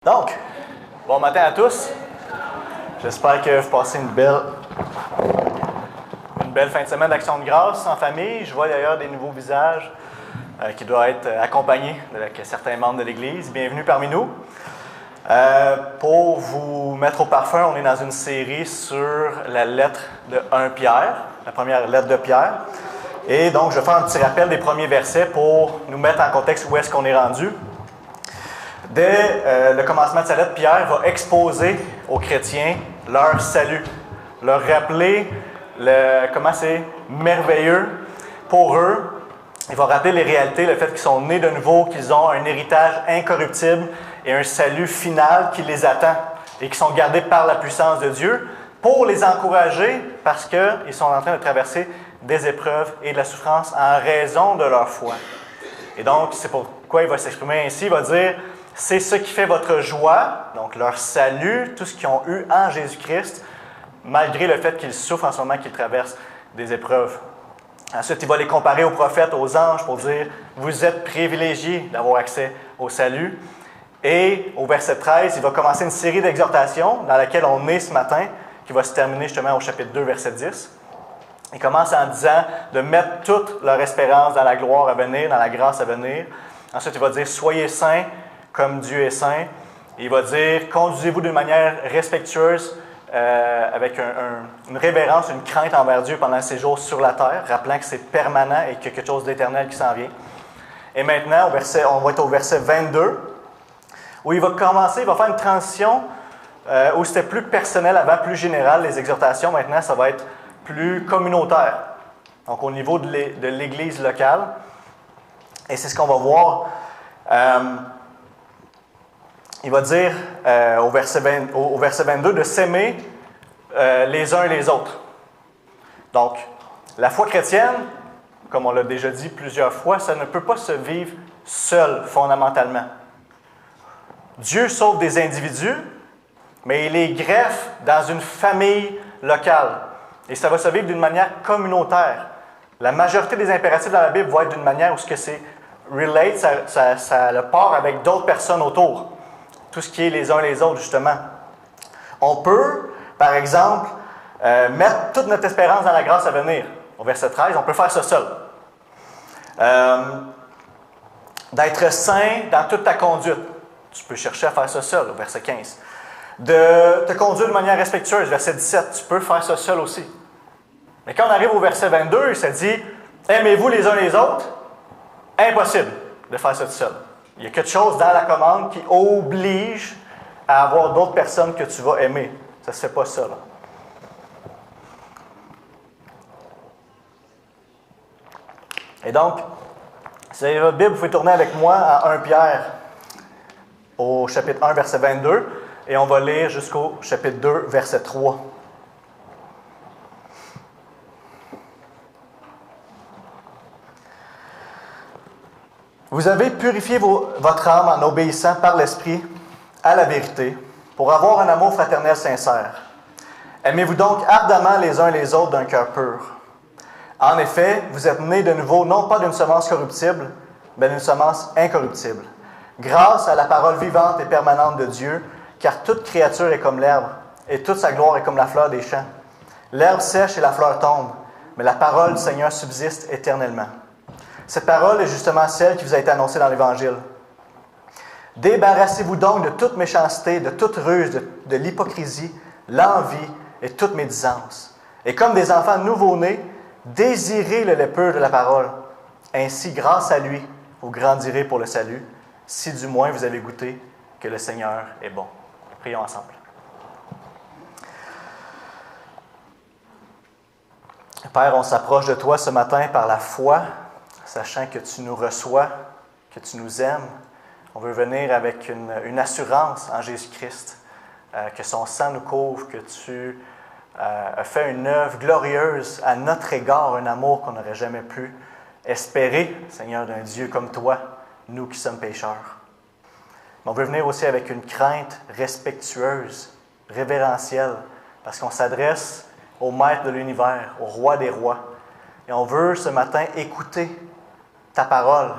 Donc, bon matin à tous. J'espère que vous passez une belle fin de semaine d'Action de grâce en famille. Je vois d'ailleurs des nouveaux visages qui doivent être accompagnés de certains membres de l'Église. Bienvenue parmi nous. Pour vous mettre au parfum, on est dans une série sur la lettre de 1 Pierre, la première lettre de Pierre. Et donc, je vais faire un petit rappel des premiers versets pour nous mettre en contexte où est-ce qu'on est rendu. Dès le commencement de sa lettre, Pierre va exposer aux chrétiens leur salut, leur rappeler comment c'est merveilleux pour eux. Il va rappeler les réalités, le fait qu'ils sont nés de nouveau, qu'ils ont un héritage incorruptible et un salut final qui les attend et qui sont gardés par la puissance de Dieu pour les encourager parce qu'ils sont en train de traverser des épreuves et de la souffrance en raison de leur foi. Et donc, c'est pourquoi il va s'exprimer ainsi. Il va dire: c'est ce qui fait votre joie, donc leur salut, tout ce qu'ils ont eu en Jésus-Christ, malgré le fait qu'ils souffrent en ce moment, qu'ils traversent des épreuves. Ensuite, il va les comparer aux prophètes, aux anges, pour dire: vous êtes privilégiés d'avoir accès au salut. Et au verset 13, il va commencer une série d'exhortations dans laquelle on est ce matin, qui va se terminer justement au chapitre 2, verset 10. Il commence en disant de mettre toute leur espérance dans la gloire à venir, dans la grâce à venir. Ensuite, il va dire: soyez saints comme Dieu est saint. Et il va dire: conduisez-vous d'une manière respectueuse, avec une révérence, une crainte envers Dieu pendant ces jours sur la terre, rappelant que c'est permanent et qu'il y a quelque chose d'éternel qui s'en vient. Et maintenant, on va être au verset 22, où il va faire une transition où c'était plus personnel avant, plus général, les exhortations. Maintenant, ça va être plus communautaire, donc au niveau de l'Église locale. Et c'est ce qu'on va voir. Il va dire au verset 22 de s'aimer les uns et les autres. Donc, la foi chrétienne, comme on l'a déjà dit plusieurs fois, ça ne peut pas se vivre seul, fondamentalement. Dieu sauve des individus, mais il les greffe dans une famille locale. Et ça va se vivre d'une manière communautaire. La majorité des impératifs dans la Bible vont être d'une manière où ce que c'est relate, ça le part avec d'autres personnes autour. Tout ce qui est les uns les autres, justement. On peut, par exemple, mettre toute notre espérance dans la grâce à venir. Au verset 13, on peut faire ça seul. D'être saint dans toute ta conduite. Tu peux chercher à faire ça seul, au verset 15. De te conduire de manière respectueuse, verset 17, tu peux faire ça seul aussi. Mais quand on arrive au verset 22, il se dit: aimez-vous les uns les autres. Impossible de faire ça tout seul. Il y a quelque chose dans la commande qui oblige à avoir d'autres personnes que tu vas aimer. Ça ne se fait pas ça, là. Et donc, si vous avez votre Bible, vous pouvez tourner avec moi à 1 Pierre, au chapitre 1, verset 22, et on va lire jusqu'au chapitre 2, verset 3. Vous avez purifié votre âme en obéissant par l'Esprit à la vérité, pour avoir un amour fraternel sincère. Aimez-vous donc ardemment les uns les autres d'un cœur pur. En effet, vous êtes nés de nouveau, non pas d'une semence corruptible, mais d'une semence incorruptible, grâce à la parole vivante et permanente de Dieu, car toute créature est comme l'herbe, et toute sa gloire est comme la fleur des champs. L'herbe sèche et la fleur tombe, mais la parole du Seigneur subsiste éternellement. Cette parole est justement celle qui vous a été annoncée dans l'Évangile. Débarrassez-vous donc de toute méchanceté, de toute ruse, de l'hypocrisie, l'envie et toute médisance. Et comme des enfants nouveau-nés, désirez le lait pur de la parole. Ainsi, grâce à lui, vous grandirez pour le salut, si du moins vous avez goûté que le Seigneur est bon. Prions ensemble. Père, on s'approche de toi ce matin par la foi, sachant que tu nous reçois, que tu nous aimes. On veut venir avec une assurance en Jésus-Christ, que son sang nous couvre, que tu as fait une œuvre glorieuse à notre égard, un amour qu'on n'aurait jamais pu espérer, Seigneur, d'un Dieu comme toi, nous qui sommes pécheurs. Mais on veut venir aussi avec une crainte respectueuse, révérentielle, parce qu'on s'adresse au Maître de l'univers, au Roi des rois. Et on veut ce matin écouter ta parole.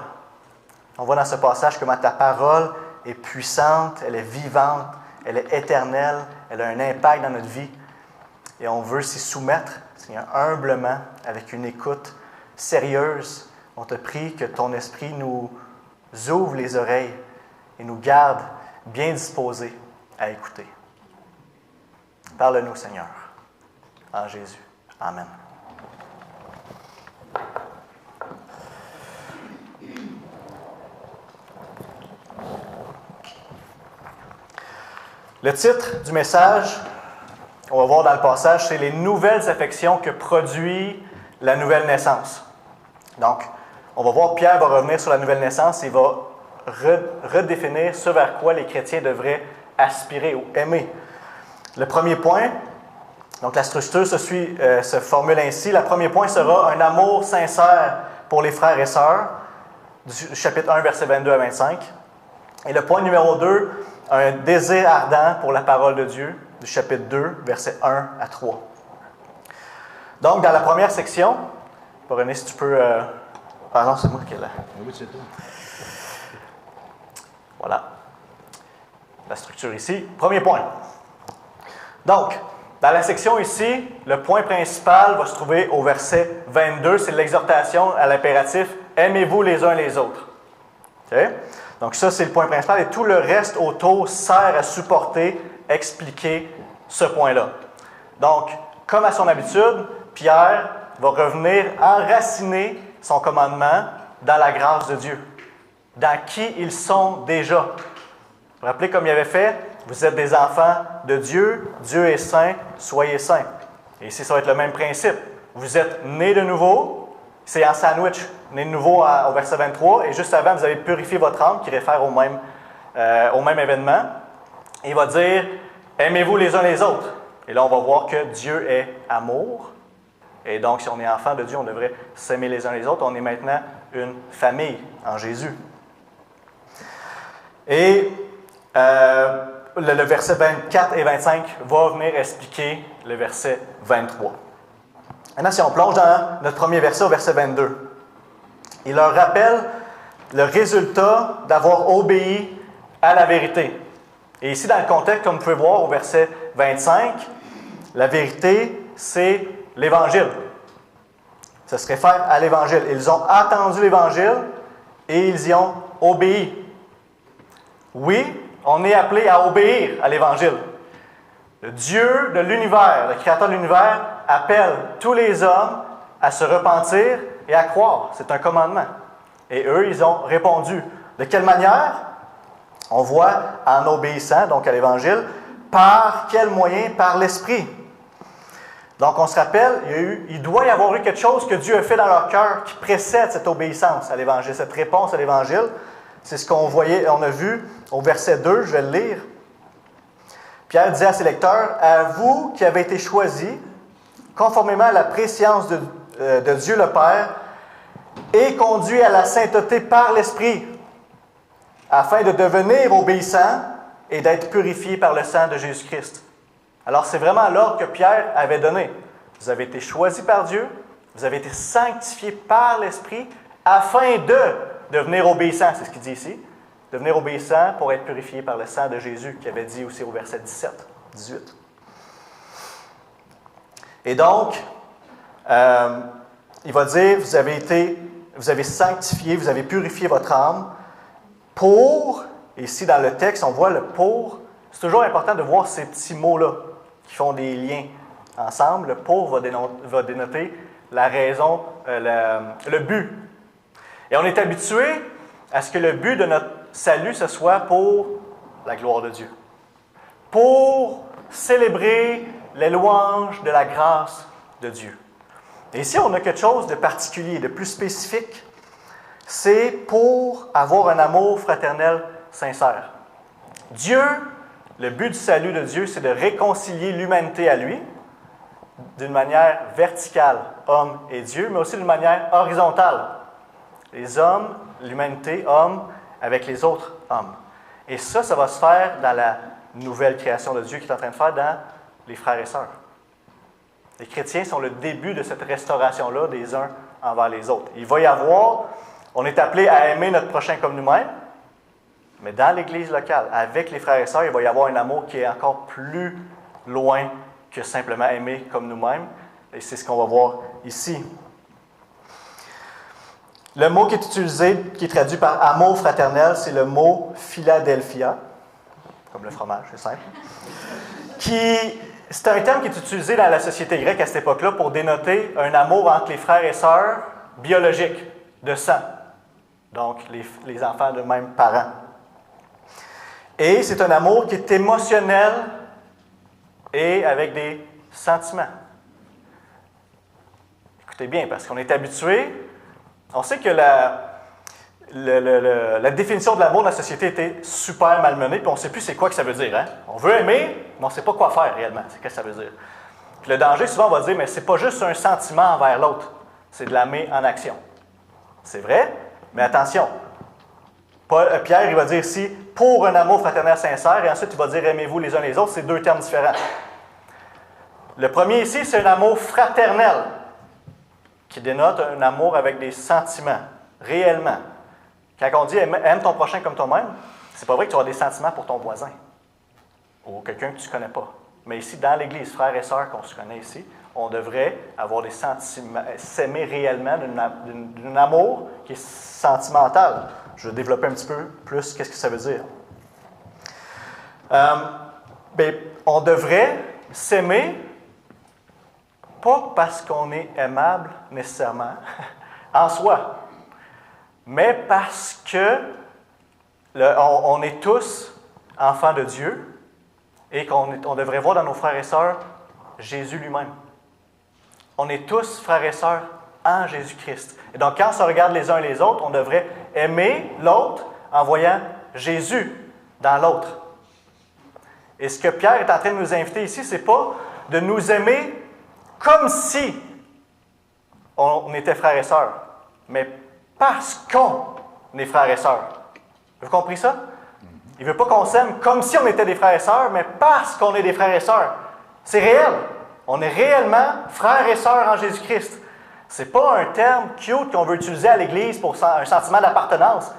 On voit dans ce passage comment ta parole est puissante, elle est vivante, elle est éternelle, elle a un impact dans notre vie. Et on veut s'y soumettre, Seigneur, humblement, avec une écoute sérieuse. On te prie que ton esprit nous ouvre les oreilles et nous garde bien disposés à écouter. Parle-nous, Seigneur, en Jésus. Amen. Le titre du message, on va voir dans le passage, c'est « Les nouvelles affections que produit la nouvelle naissance ». Donc, on va voir, Pierre va revenir sur la nouvelle naissance et va redéfinir ce vers quoi les chrétiens devraient aspirer ou aimer. Le premier point, donc la structure se formule ainsi. Le premier point sera un amour sincère pour les frères et sœurs, du chapitre 1, versets 22 à 25. Et le point numéro 2, un désir ardent pour la parole de Dieu, du chapitre 2, versets 1 à 3. Donc, dans la première section, René, si tu peux... Ah non, c'est moi qui ai là. Oui, c'est toi. Voilà. La structure ici. Premier point. Donc, dans la section ici, le point principal va se trouver au verset 22. C'est l'exhortation à l'impératif « Aimez-vous les uns les autres ». Okay? Donc ça, c'est le point principal. Et tout le reste autour sert à supporter, expliquer ce point-là. Donc, comme à son habitude, Pierre va revenir enraciner son commandement dans la grâce de Dieu, dans qui ils sont déjà. Vous vous rappelez comme il avait fait, vous êtes des enfants de Dieu, Dieu est saint, soyez saints. Et ici, ça va être le même principe. Vous êtes nés de nouveau, c'est en sandwich, nés de nouveau au verset 23, et juste avant, vous avez purifié votre âme, qui réfère au même événement. Et il va dire, aimez-vous les uns les autres. Et là, on va voir que Dieu est amour. Et donc, si on est enfant de Dieu, on devrait s'aimer les uns les autres. On est maintenant une famille en Jésus. Et le verset 24 et 25 va venir expliquer le verset 23. Maintenant, si on plonge dans notre premier verset, au verset 22, il leur rappelle le résultat d'avoir obéi à la vérité. Et ici, dans le contexte, comme vous pouvez voir au verset 25, la vérité, c'est l'Évangile. Ça se réfère à l'Évangile. Ils ont entendu l'Évangile et ils y ont obéi. Oui, on est appelé à obéir à l'Évangile. Le Dieu de l'univers, le Créateur de l'univers, appelle tous les hommes à se repentir et à croire. C'est un commandement. Et eux, ils ont répondu. De quelle manière? On voit en obéissant, donc à l'Évangile, par quel moyen? Par l'Esprit. Donc, on se rappelle, il doit y avoir eu quelque chose que Dieu a fait dans leur cœur qui précède cette obéissance à l'Évangile, cette réponse à l'Évangile. C'est ce qu'on a vu au verset 2, je vais le lire. Pierre disait à ses lecteurs, « À vous qui avez été choisis, conformément à la préscience de Dieu le Père, et conduits à la sainteté par l'Esprit, afin de devenir obéissants et d'être purifiés par le sang de Jésus-Christ. » Alors, c'est vraiment l'ordre que Pierre avait donné. Vous avez été choisis par Dieu, vous avez été sanctifiés par l'Esprit, afin de devenir obéissants, c'est ce qu'il dit ici. Devenir obéissants pour être purifiés par le sang de Jésus, qui avait dit aussi au verset 17, 18. Et donc, il va dire, vous avez sanctifié, vous avez purifié votre âme pour, et ici dans le texte, on voit le pour. C'est toujours important de voir ces petits mots-là qui font des liens ensemble. Le pour va dénoter la raison, le but. Et on est habitué à ce que le but de notre salut, ce soit pour la gloire de Dieu. Pour célébrer les louanges de la grâce de Dieu. Et ici, on a quelque chose de particulier, de plus spécifique. C'est pour avoir un amour fraternel sincère. Dieu, le but du salut de Dieu, c'est de réconcilier l'humanité à lui, d'une manière verticale, homme et Dieu, mais aussi d'une manière horizontale. Les hommes, l'humanité, hommes, avec les autres hommes. Et ça va se faire dans la nouvelle création de Dieu qu'il est en train de faire dans les frères et sœurs. Les chrétiens sont le début de cette restauration-là des uns envers les autres. Il va y avoir, on est appelé à aimer notre prochain comme nous-mêmes, Mais dans l'Église locale, avec les frères et sœurs, il va y avoir un amour qui est encore plus loin que simplement aimer comme nous-mêmes. Et c'est ce qu'on va voir ici. Le mot qui est utilisé, qui est traduit par amour fraternel, c'est le mot Philadelphia, comme le fromage, c'est simple. C'est un terme qui est utilisé dans la société grecque à cette époque-là pour dénoter un amour entre les frères et sœurs biologiques, de sang. Donc, les enfants de même parents. Et c'est un amour qui est émotionnel et avec des sentiments. Écoutez bien, parce qu'on est habitué, on sait que la définition de l'amour dans la société était super malmenée, puis on ne sait plus c'est quoi que ça veut dire. Hein? On veut aimer, mais on ne sait pas quoi faire réellement. C'est ce que ça veut dire. Puis le danger, souvent, on va dire, mais c'est pas juste un sentiment envers l'autre, c'est de l'aimer en action. C'est vrai, mais attention. Pierre, il va dire ici, pour un amour fraternel sincère, et ensuite il va dire, aimez-vous les uns les autres, c'est deux termes différents. Le premier ici, c'est un amour fraternel, qui dénote un amour avec des sentiments, réellement. Quand on dit aime ton prochain comme toi-même, c'est pas vrai que tu auras des sentiments pour ton voisin ou quelqu'un que tu ne connais pas. Mais ici, dans l'Église, frères et sœurs qu'on se connaît ici, on devrait avoir des sentiments, s'aimer réellement d'un amour qui est sentimental. Je vais développer un petit peu plus qu'est-ce que ça veut dire. On devrait s'aimer pas parce qu'on est aimable nécessairement en soi, mais parce que on est tous enfants de Dieu et qu'on devrait voir dans nos frères et sœurs Jésus lui-même. On est tous frères et sœurs en Jésus-Christ. Et donc, quand on se regarde les uns les autres, on devrait aimer l'autre en voyant Jésus dans l'autre. Et ce que Pierre est en train de nous inviter ici, ce n'est pas de nous aimer comme si on était frères et sœurs, mais parce qu'on est frères et sœurs. Vous avez compris ça? Il ne veut pas qu'on s'aime comme si on était des frères et sœurs, mais parce qu'on est des frères et sœurs. C'est réel. On est réellement frères et sœurs en Jésus-Christ. Ce n'est pas un terme cute qu'on veut utiliser à l'Église pour un sentiment d'appartenance.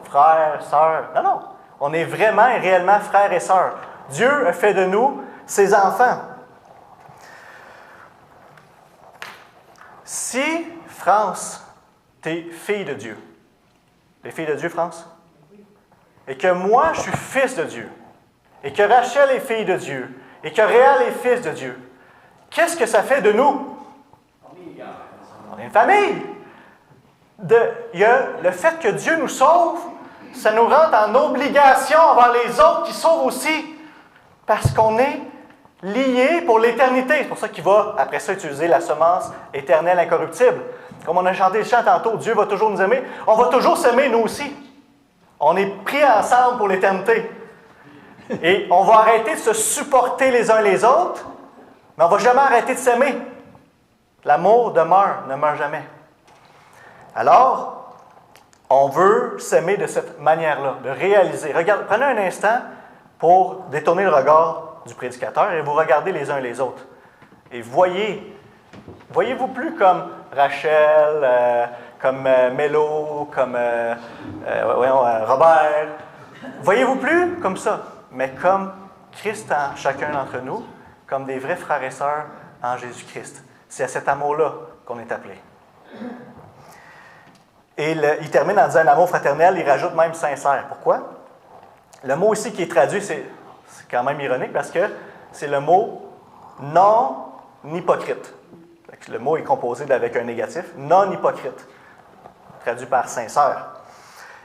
Frères, sœurs. Non, non. On est vraiment et réellement frères et sœurs. Dieu a fait de nous ses enfants. Si, France, tu es fille de Dieu, les filles de Dieu, France, et que moi, je suis fils de Dieu, et que Rachel est fille de Dieu, et que Réal est fils de Dieu, qu'est-ce que ça fait de nous? On est une famille. Il y a le fait que Dieu nous sauve, ça nous rend en obligation envers les autres qui sauvent aussi, parce qu'on est liés pour l'éternité. C'est pour ça qu'il va, après ça, utiliser la semence éternelle incorruptible. Comme on a chanté le chant tantôt, Dieu va toujours nous aimer. On va toujours s'aimer, nous aussi. On est pris ensemble pour l'éternité. Et on va arrêter de se supporter les uns les autres, mais on ne va jamais arrêter de s'aimer. L'amour demeure, ne meurt jamais. Alors, on veut s'aimer de cette manière-là, de réaliser. Regardez, prenez un instant pour détourner le regard du prédicateur et vous regardez les uns les autres. Et voyez-vous plus comme Rachel, comme Mélo, comme Robert. Voyez-vous plus comme ça, mais comme Christ en chacun d'entre nous, comme des vrais frères et sœurs en Jésus-Christ. C'est à cet amour-là qu'on est appelé. Et il termine en disant un amour fraternel, il rajoute même sincère. Pourquoi? Le mot ici qui est traduit, c'est quand même ironique parce que c'est le mot non hypocrite. Le mot est composé avec un négatif, non hypocrite, traduit par sincère.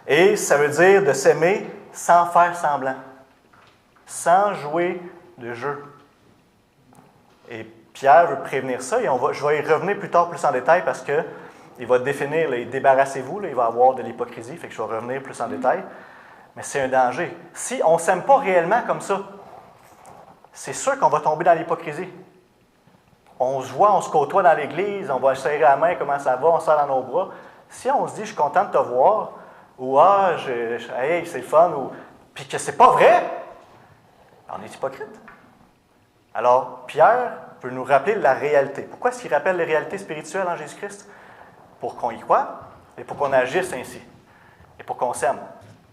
Et ça veut dire de s'aimer sans faire semblant, sans jouer de jeu. Et Pierre veut prévenir ça, et je vais y revenir plus tard plus en détail parce qu'il va définir, débarrassez-vous, il va y avoir de l'hypocrisie, fait que je vais revenir plus en détail. Mais c'est un danger. Si on ne s'aime pas réellement comme ça, c'est sûr qu'on va tomber dans l'hypocrisie. On se voit, on se côtoie dans l'église, on va serrer la main, comment ça va, on serre dans nos bras. Si on se dit, je suis content de te voir, ou hey, c'est fun, puis que c'est pas vrai, on est hypocrite. Alors, Pierre veut nous rappeler la réalité. Pourquoi est-ce qu'il rappelle les réalités spirituelles en Jésus-Christ? Pour qu'on y croie et pour qu'on agisse ainsi. Et pour qu'on s'aime.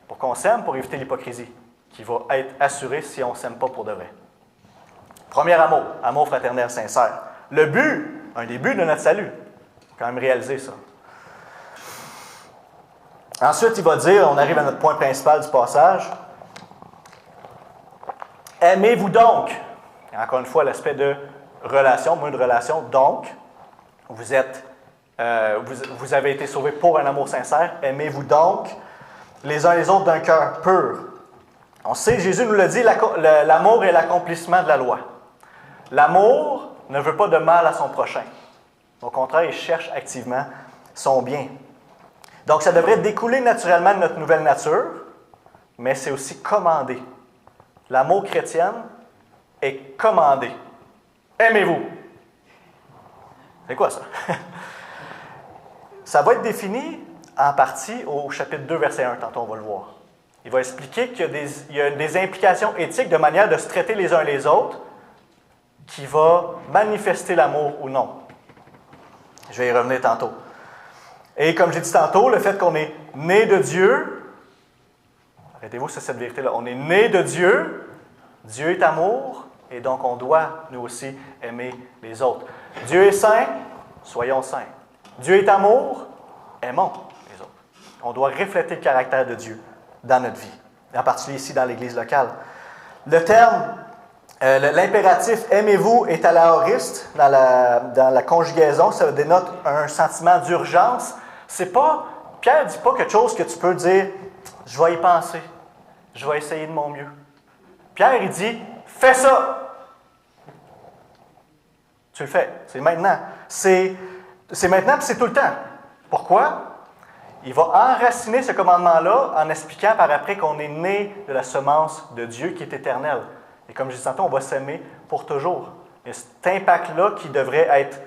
Pour qu'on s'aime, pour éviter l'hypocrisie, qui va être assurée si on ne s'aime pas pour de vrai. Premier amour, amour fraternel sincère. Le but, un des buts de notre salut. Il faut quand même réaliser ça. Ensuite, il va dire, on arrive à notre point principal du passage, aimez-vous donc. Et encore une fois, l'aspect de relation, mot de relation, donc, vous avez été sauvés pour un amour sincère, aimez-vous donc les uns les autres d'un cœur pur. On sait, Jésus nous l'a dit, l'amour est l'accomplissement de la loi. L'amour ne veut pas de mal à son prochain. Au contraire, il cherche activement son bien. Donc, ça devrait découler naturellement de notre nouvelle nature, mais c'est aussi commandé. L'amour chrétien est commandé. Aimez-vous. C'est quoi ça? Ça va être défini en partie au chapitre 2, verset 1, tantôt on va le voir. Il va expliquer qu'il y a des implications éthiques de manière de se traiter les uns les autres qui va manifester l'amour ou non. Je vais y revenir tantôt. Et comme j'ai dit tantôt, le fait qu'on est né de Dieu, arrêtez-vous sur cette vérité-là, on est né de Dieu, Dieu est amour, et donc on doit, nous aussi, aimer les autres. Dieu est saint, soyons saints. Dieu est amour, aimons les autres. On doit refléter le caractère de Dieu dans notre vie, en particulier ici dans l'Église locale. Le terme, l'impératif « aimez-vous » est à l'aoriste dans la conjugaison, ça dénote un sentiment d'urgence. C'est pas, Pierre ne dit pas quelque chose que tu peux dire « je vais y penser, je vais essayer de mon mieux ». Pierre, il dit « fais ça ». Tu le fais, c'est maintenant. C'est maintenant et c'est tout le temps. Pourquoi? Il va enraciner ce commandement-là en expliquant par après qu'on est né de la semence de Dieu qui est éternelle. Et comme je disais tantôt, on va s'aimer pour toujours. Il y a cet impact-là qui devrait être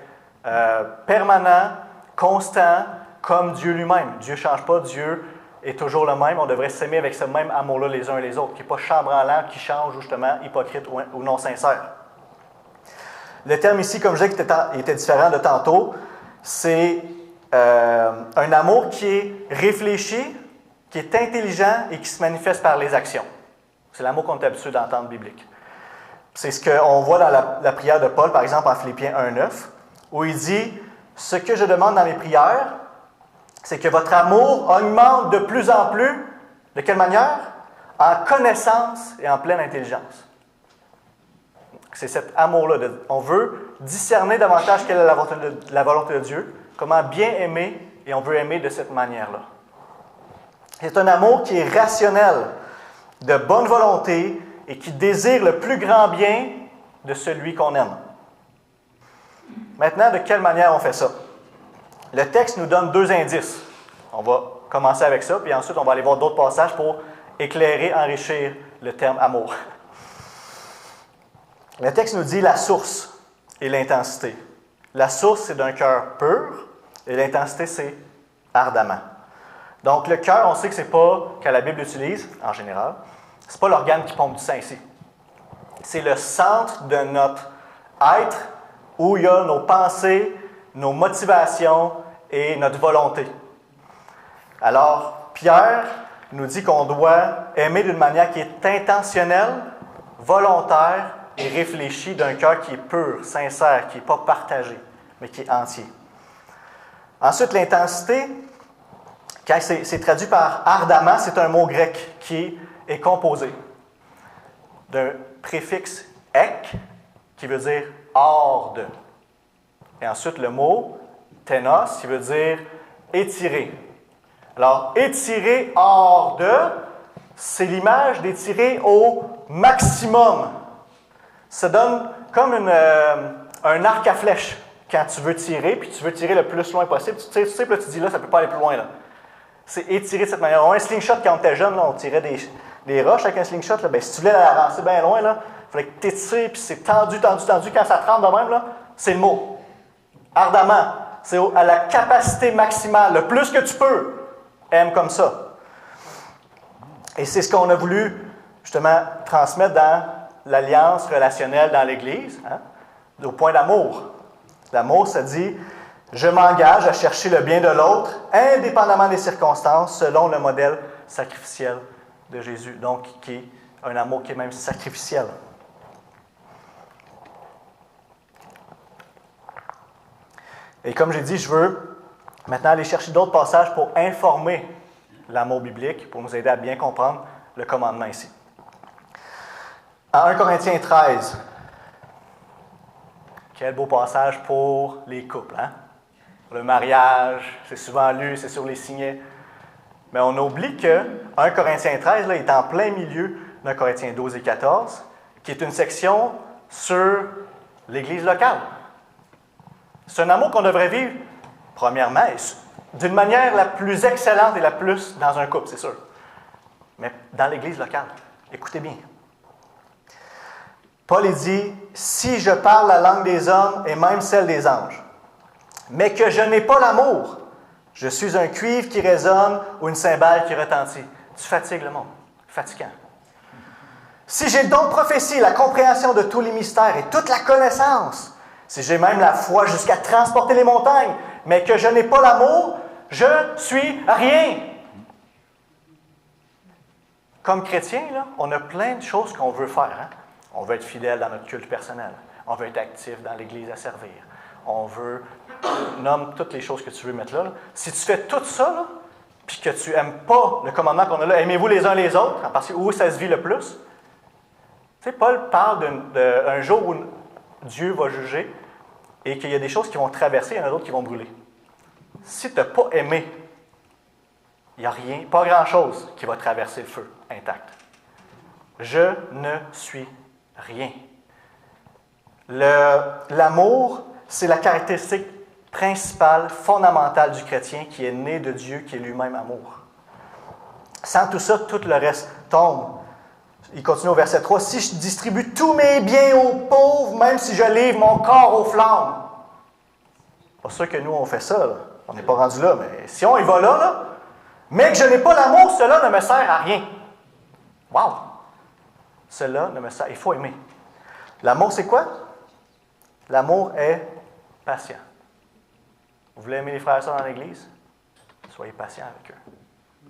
permanent, constant, comme Dieu lui-même. Dieu ne change pas, Dieu est toujours le même. On devrait s'aimer avec ce même amour-là les uns et les autres, qui n'est pas chambranlant, qui change ou justement hypocrite ou non sincère. Le terme ici, comme je disais, qui était différent de tantôt, c'est un amour qui est réfléchi, qui est intelligent et qui se manifeste par les actions. C'est l'amour qu'on est habitué d'entendre biblique. C'est ce qu'on voit dans la prière de Paul, par exemple en Philippiens 1,9, où il dit « Ce que je demande dans mes prières, c'est que votre amour augmente de plus en plus. De quelle manière? En connaissance et en pleine intelligence. » C'est cet amour-là. On veut discerner davantage quelle est la volonté de Dieu, comment bien aimer, et on veut aimer de cette manière-là. C'est un amour qui est rationnel, de bonne volonté, et qui désire le plus grand bien de celui qu'on aime. Maintenant, de quelle manière on fait ça? Le texte nous donne 2 indices. On va commencer avec ça, puis ensuite on va aller voir d'autres passages pour éclairer, enrichir le terme amour. Le texte nous dit la source et l'intensité. La source, c'est d'un cœur pur, et l'intensité, c'est ardemment. Donc, le cœur, on sait que ce n'est pas, que la Bible utilise, en général, ce n'est pas l'organe qui pompe du sang ici. C'est le centre de notre être où il y a nos pensées, nos motivations et notre volonté. Alors, Pierre nous dit qu'on doit aimer d'une manière qui est intentionnelle, volontaire et réfléchie, d'un cœur qui est pur, sincère, qui n'est pas partagé, mais qui est entier. Ensuite, l'intensité, quand c'est traduit par ardemment, c'est un mot grec qui est composé d'un préfixe ek, qui veut dire hors de. Et ensuite, le mot ténos, qui veut dire étirer. Alors, étirer hors de, c'est l'image d'étirer au maximum. Ça donne comme un arc à flèche quand tu veux tirer, puis tu veux tirer le plus loin possible. Tu sais, puis là, tu dis là, ça ne peut pas aller plus loin. Là. C'est étirer de cette manière. On a un slingshot quand on était jeune, là, on tirait des roches avec un slingshot. Là, ben, si tu voulais avancer bien loin, il fallait que tu étires, puis c'est tendu, tendu, tendu. Quand ça tremble de même, là, c'est le mot. Ardemment. C'est à la capacité maximale. Le plus que tu peux, aime comme ça. Et c'est ce qu'on a voulu, justement, transmettre dans l'alliance relationnelle dans l'Église, hein, au point d'amour. L'amour, ça dit « Je m'engage à chercher le bien de l'autre, indépendamment des circonstances, selon le modèle sacrificiel de Jésus. Donc, qui est un amour qui est même sacrificiel. Et comme j'ai dit, je veux maintenant aller chercher d'autres passages pour informer l'amour biblique, pour nous aider à bien comprendre le commandement ici. En 1 Corinthiens 13, quel beau passage pour les couples, hein? Le mariage, c'est souvent lu, c'est sur les signets. Mais on oublie que 1 Corinthiens 13 là, est en plein milieu d'un Corinthiens 12 et 14, qui est une section sur l'Église locale. C'est un amour qu'on devrait vivre, premièrement, d'une manière la plus excellente et la plus dans un couple, c'est sûr. Mais dans l'Église locale. Écoutez bien. Paul il dit, « Si je parle la langue des hommes et même celle des anges, mais que je n'ai pas l'amour, je suis un cuivre qui résonne ou une cymbale qui retentit. » Tu fatigues le monde. Fatigant. « Si j'ai le don de prophétie, la compréhension de tous les mystères et toute la connaissance, si j'ai même la foi jusqu'à transporter les montagnes, mais que je n'ai pas l'amour, je suis rien. » Comme chrétien, là, on a plein de choses qu'on veut faire. Hein? On veut être fidèle dans notre culte personnel. On veut être actif dans l'Église à servir. On veut, nomme toutes les choses que tu veux mettre là. Si tu fais tout ça, là, puis que tu n'aimes pas le commandement qu'on a là, aimez-vous les uns les autres, parce que où ça se vit le plus. Tu sais, Paul parle d'un jour où Dieu va juger et qu'il y a des choses qui vont traverser, il y en a d'autres qui vont brûler. Si tu n'as pas aimé, il n'y a rien, pas grand-chose qui va traverser le feu intact. Je ne suis rien. L'amour, c'est la caractéristique principale, fondamentale du chrétien qui est né de Dieu, qui est lui-même amour. Sans tout ça, tout le reste tombe. Il continue au verset 3. « Si je distribue tous mes biens aux pauvres, même si je livre mon corps aux flammes. » Pas sûr que nous, on fait ça. Là. On n'est pas rendu là, mais si on y va là, mais que je n'ai pas l'amour, cela ne me sert à rien. Wow! Cela ne me sert... Il faut aimer. L'amour, c'est quoi? L'amour est patient. Vous voulez aimer les frères et sœurs dans l'Église? Soyez patient avec eux.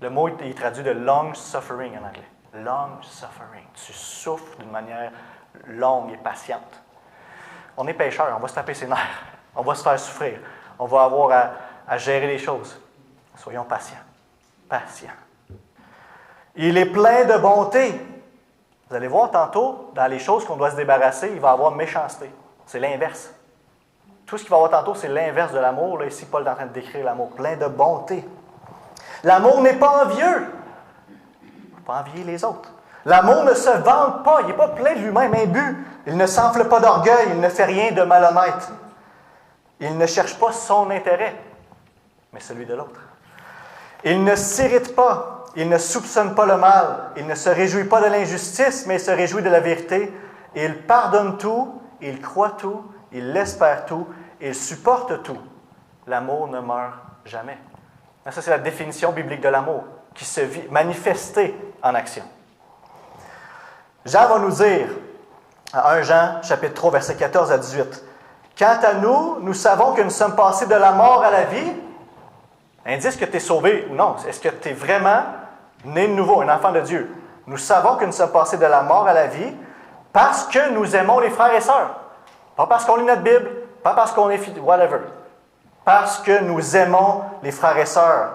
Le mot est traduit de long suffering en anglais. Long suffering. Tu souffres d'une manière longue et patiente. On est pécheurs, on va se taper ses nerfs. On va se faire souffrir. On va avoir à gérer les choses. Soyons patients. Patients. Il est plein de bonté. Vous allez voir tantôt, dans les choses qu'on doit se débarrasser, il va y avoir méchanceté. C'est l'inverse. Tout ce qu'il va y avoir tantôt, c'est l'inverse de l'amour. Là, ici, Paul est en train de décrire l'amour. Plein de bonté. L'amour n'est pas envieux. Il ne faut pas envier les autres. L'amour ne se vante pas. Il n'est pas plein de lui-même imbu. Il ne s'enfle pas d'orgueil. Il ne fait rien de malhonnête. Il ne cherche pas son intérêt, mais celui de l'autre. Il ne s'irrite pas. Il ne soupçonne pas le mal. Il ne se réjouit pas de l'injustice, mais il se réjouit de la vérité. Il pardonne tout. Il croit tout. Il espère tout. Il supporte tout. L'amour ne meurt jamais. Ça, c'est la définition biblique de l'amour, qui se vit manifesté en action. Jean va nous dire, à 1 Jean, chapitre 3, versets 14 à 18, « Quant à nous, nous savons que nous sommes passés de la mort à la vie. » Indice que tu es sauvé ou non. Est-ce que tu es vraiment né de nouveau, un enfant de Dieu? Nous savons que nous sommes passés de la mort à la vie parce que nous aimons les frères et sœurs. Pas parce qu'on lit notre Bible, pas parce qu'on est fidèle, whatever. Parce que nous aimons les frères et sœurs.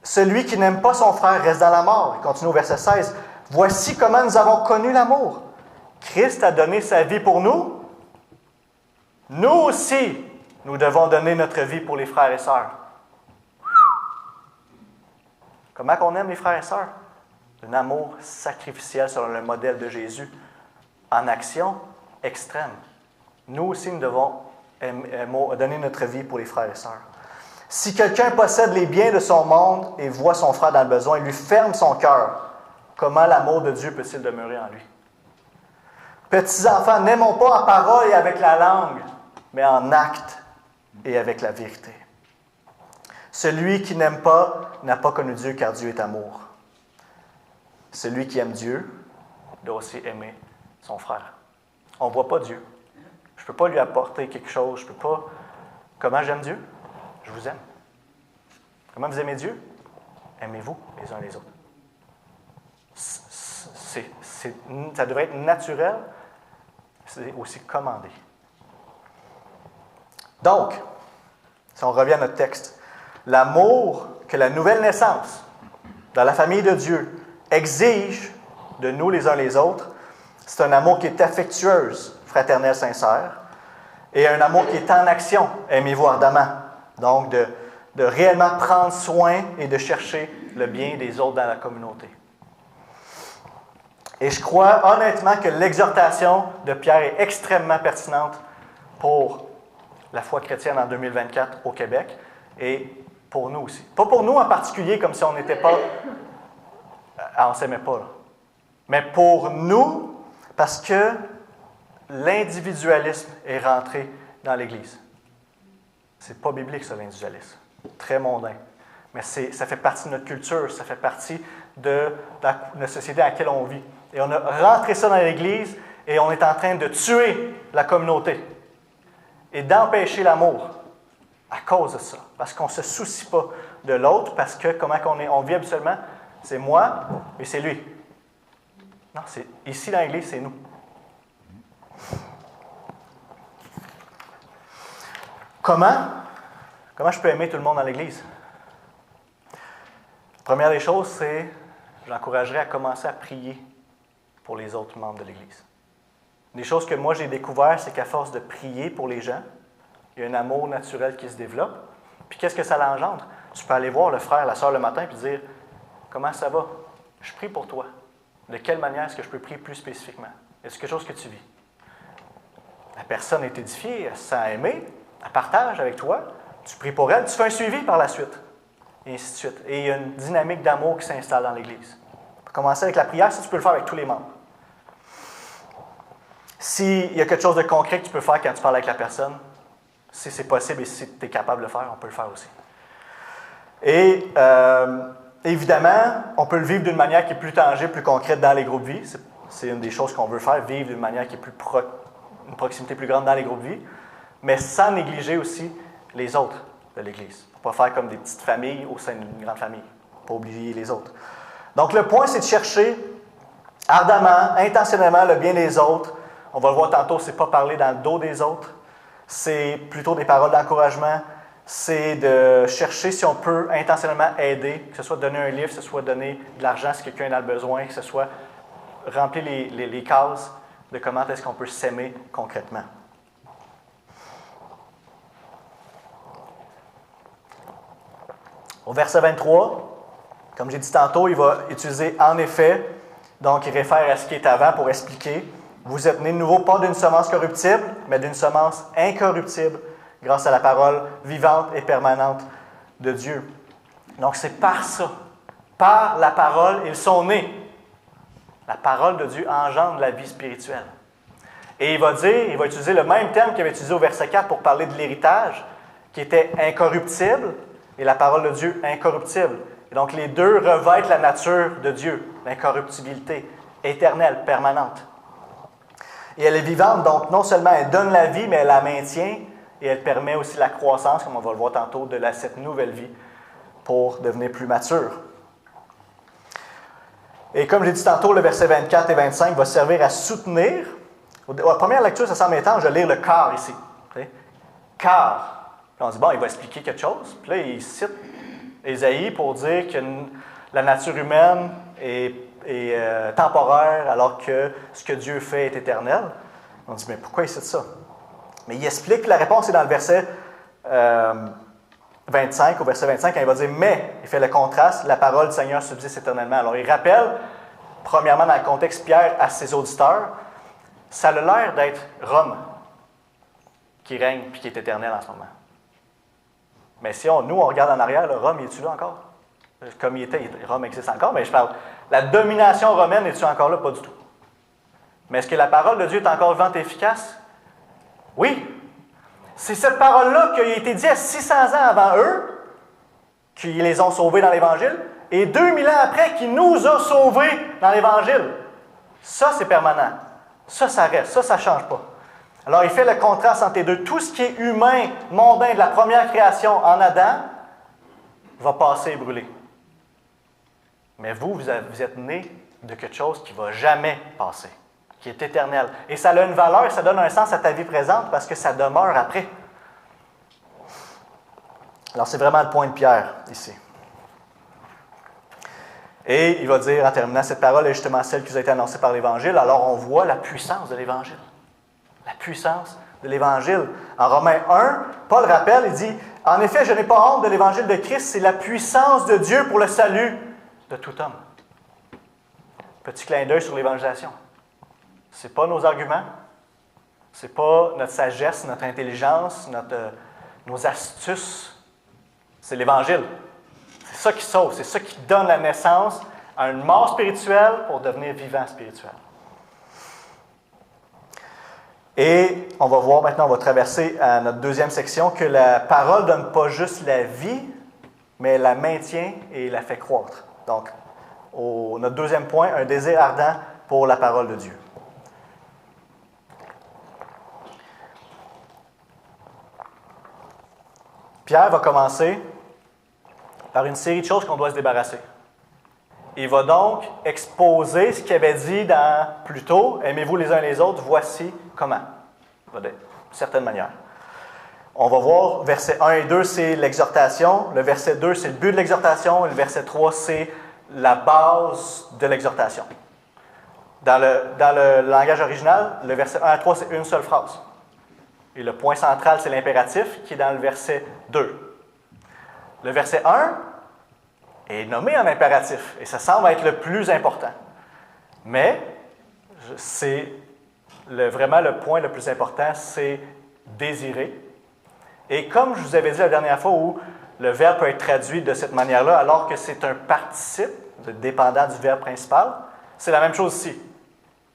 Celui qui n'aime pas son frère reste dans la mort. Il continue au verset 16. « Voici comment nous avons connu l'amour. Christ a donné sa vie pour nous. Nous aussi, nous devons donner notre vie pour les frères et sœurs. » Comment qu'on aime les frères et sœurs? Un amour sacrificiel selon le modèle de Jésus, en action extrême. Nous aussi, nous devons donner notre vie pour les frères et sœurs. Si quelqu'un possède les biens de son monde et voit son frère dans le besoin, il lui ferme son cœur. Comment l'amour de Dieu peut-il demeurer en lui? Petits enfants, n'aimons pas en parole et avec la langue, mais en acte et avec la vérité. Celui qui n'aime pas n'a pas connu Dieu, car Dieu est amour. Celui qui aime Dieu doit aussi aimer son frère. On ne voit pas Dieu. Je ne peux pas lui apporter quelque chose. Je ne peux pas... Comment j'aime Dieu? Je vous aime. Comment vous aimez Dieu? Aimez-vous les uns les autres. ça devrait être naturel, c'est aussi commandé. Donc, si on revient à notre texte, l'amour que la nouvelle naissance dans la famille de Dieu exige de nous les uns les autres, c'est un amour qui est affectueuse, fraternel, sincère, et un amour qui est en action, aimez-vous ardemment. Donc, de réellement prendre soin et de chercher le bien des autres dans la communauté. Et je crois honnêtement que l'exhortation de Pierre est extrêmement pertinente pour la foi chrétienne en 2024 au Québec et pour nous aussi. Pas pour nous en particulier, comme si on n'était pas... on ne s'aimait pas, là. Mais pour nous, parce que l'individualisme est rentré dans l'Église. C'est pas biblique, ça, l'individualisme. Très mondain. Mais ça fait partie de notre culture, ça fait partie de la société dans laquelle on vit. Et on a rentré ça dans l'Église et on est en train de tuer la communauté et d'empêcher l'amour à cause de ça. Parce qu'on ne se soucie pas de l'autre, parce que comment on vit habituellement, c'est moi et c'est lui. Non, ici dans l'Église, c'est nous. Comment je peux aimer tout le monde dans l'Église? Première des choses, c'est, j'encouragerais à commencer à prier pour les autres membres de l'Église. Des choses que moi j'ai découvert, c'est qu'à force de prier pour les gens, il y a un amour naturel qui se développe. Puis qu'est-ce que ça l'engendre? Tu peux aller voir le frère, la sœur le matin et dire « Comment ça va? Je prie pour toi. De quelle manière est-ce que je peux prier plus spécifiquement? Est-ce quelque chose que tu vis? » La personne est édifiée, elle se sent aimée, elle partage avec toi, tu pries pour elle, tu fais un suivi par la suite, et ainsi de suite. Et il y a une dynamique d'amour qui s'installe dans l'Église. Pour commencer avec la prière, ça tu peux le faire avec tous les membres. S'il y a quelque chose de concret que tu peux faire quand tu parles avec la personne, si c'est possible et si tu es capable de le faire, on peut le faire aussi. Et évidemment, on peut le vivre d'une manière qui est plus tangible, plus concrète dans les groupes vie. C'est une des choses qu'on veut faire, vivre d'une manière qui est une proximité plus grande dans les groupes vie, mais sans négliger aussi les autres de l'Église. Pour ne pas faire comme des petites familles au sein d'une grande famille. Pas oublier les autres. Donc le point, c'est de chercher ardemment, intentionnellement le bien des autres. On va le voir tantôt, c'est pas parler dans le dos des autres. C'est plutôt des paroles d'encouragement. C'est de chercher si on peut intentionnellement aider, que ce soit donner un livre, que ce soit donner de l'argent si quelqu'un en a besoin, que ce soit remplir les cases de comment est-ce qu'on peut s'aimer concrètement. Au verset 23, comme j'ai dit tantôt, il va utiliser « en effet », donc il réfère à ce qui est avant pour expliquer. Vous êtes nés de nouveau, pas d'une semence corruptible, mais d'une semence incorruptible, grâce à la parole vivante et permanente de Dieu. Donc c'est par ça, par la parole, ils sont nés. La parole de Dieu engendre la vie spirituelle. Et il va utiliser le même terme qu'il avait utilisé au verset 4 pour parler de l'héritage, qui était incorruptible, et la parole de Dieu incorruptible. Et donc les deux revêtent la nature de Dieu, l'incorruptibilité, éternelle, permanente. Et elle est vivante, donc non seulement elle donne la vie, mais elle la maintient, et elle permet aussi la croissance, comme on va le voir tantôt, de cette nouvelle vie pour devenir plus mature. Et comme j'ai dit tantôt, le verset 24 et 25 va servir à soutenir. La première lecture, ça semble étrange de lire le car ici. Car. Puis on dit, bon, il va expliquer quelque chose. Puis là, il cite Ésaïe pour dire que la nature humaine est temporaire alors que ce que Dieu fait est éternel. On dit, mais pourquoi il cite ça? Mais il explique que la réponse est dans le verset 25, au verset 25, quand il va dire « mais », il fait le contraste, la parole du Seigneur subsiste éternellement. Alors il rappelle, premièrement dans le contexte Pierre à ses auditeurs, ça a l'air d'être Rome qui règne et qui est éternel en ce moment. Mais si on regarde en arrière, Rome, est-tu là encore? Comme il était, Rome existe encore, mais je parle, la domination romaine, est-tu encore là? Pas du tout. Mais est-ce que la parole de Dieu est encore vivante et efficace? Oui. C'est cette parole-là qui a été dite 600 ans avant eux, qui les ont sauvés dans l'Évangile, et 2000 ans après, qui nous a sauvés dans l'Évangile. Ça, c'est permanent. Ça reste. Ça ne change pas. Alors, il fait le contraste entre les deux. Tout ce qui est humain, mondain, de la première création en Adam, va passer et brûler. Mais vous êtes nés de quelque chose qui ne va jamais passer, qui est éternel. Et ça a une valeur, ça donne un sens à ta vie présente parce que ça demeure après. Alors, c'est vraiment le point de Pierre ici. Et il va dire, en terminant, cette parole est justement celle qui vous a été annoncée par l'Évangile. Alors, on voit la puissance de l'Évangile. La puissance de l'Évangile. En Romains 1, Paul rappelle, il dit, « En effet, je n'ai pas honte de l'Évangile de Christ, c'est la puissance de Dieu pour le salut de tout homme. » Petit clin d'œil sur l'évangélisation. Ce n'est pas nos arguments, ce n'est pas notre sagesse, notre intelligence, nos astuces. C'est l'Évangile. C'est ça qui sauve, c'est ça qui donne la naissance à une mort spirituelle pour devenir vivant spirituel. Et on va voir maintenant, on va traverser à notre deuxième section, que la parole ne donne pas juste la vie, mais elle la maintient et la fait croître. Donc, notre deuxième point, un désir ardent pour la parole de Dieu. Pierre va commencer par une série de choses qu'on doit se débarrasser. Il va donc exposer ce qu'il avait dit plus tôt, « Aimez-vous les uns les autres, voici comment. » D'une certaine manière. On va voir, versets 1 et 2, c'est l'exhortation. Le verset 2, c'est le but de l'exhortation. Et le verset 3, c'est la base de l'exhortation. Dans le langage original, le verset 1 à 3, c'est une seule phrase. Et le point central, c'est l'impératif qui est dans le verset 2. Le verset 1 est nommé en impératif, et ça semble être le plus important. Mais c'est vraiment le point le plus important, c'est désirer. Et comme je vous avais dit la dernière fois où le verbe peut être traduit de cette manière-là, alors que c'est un participe dépendant du verbe principal, c'est la même chose ici.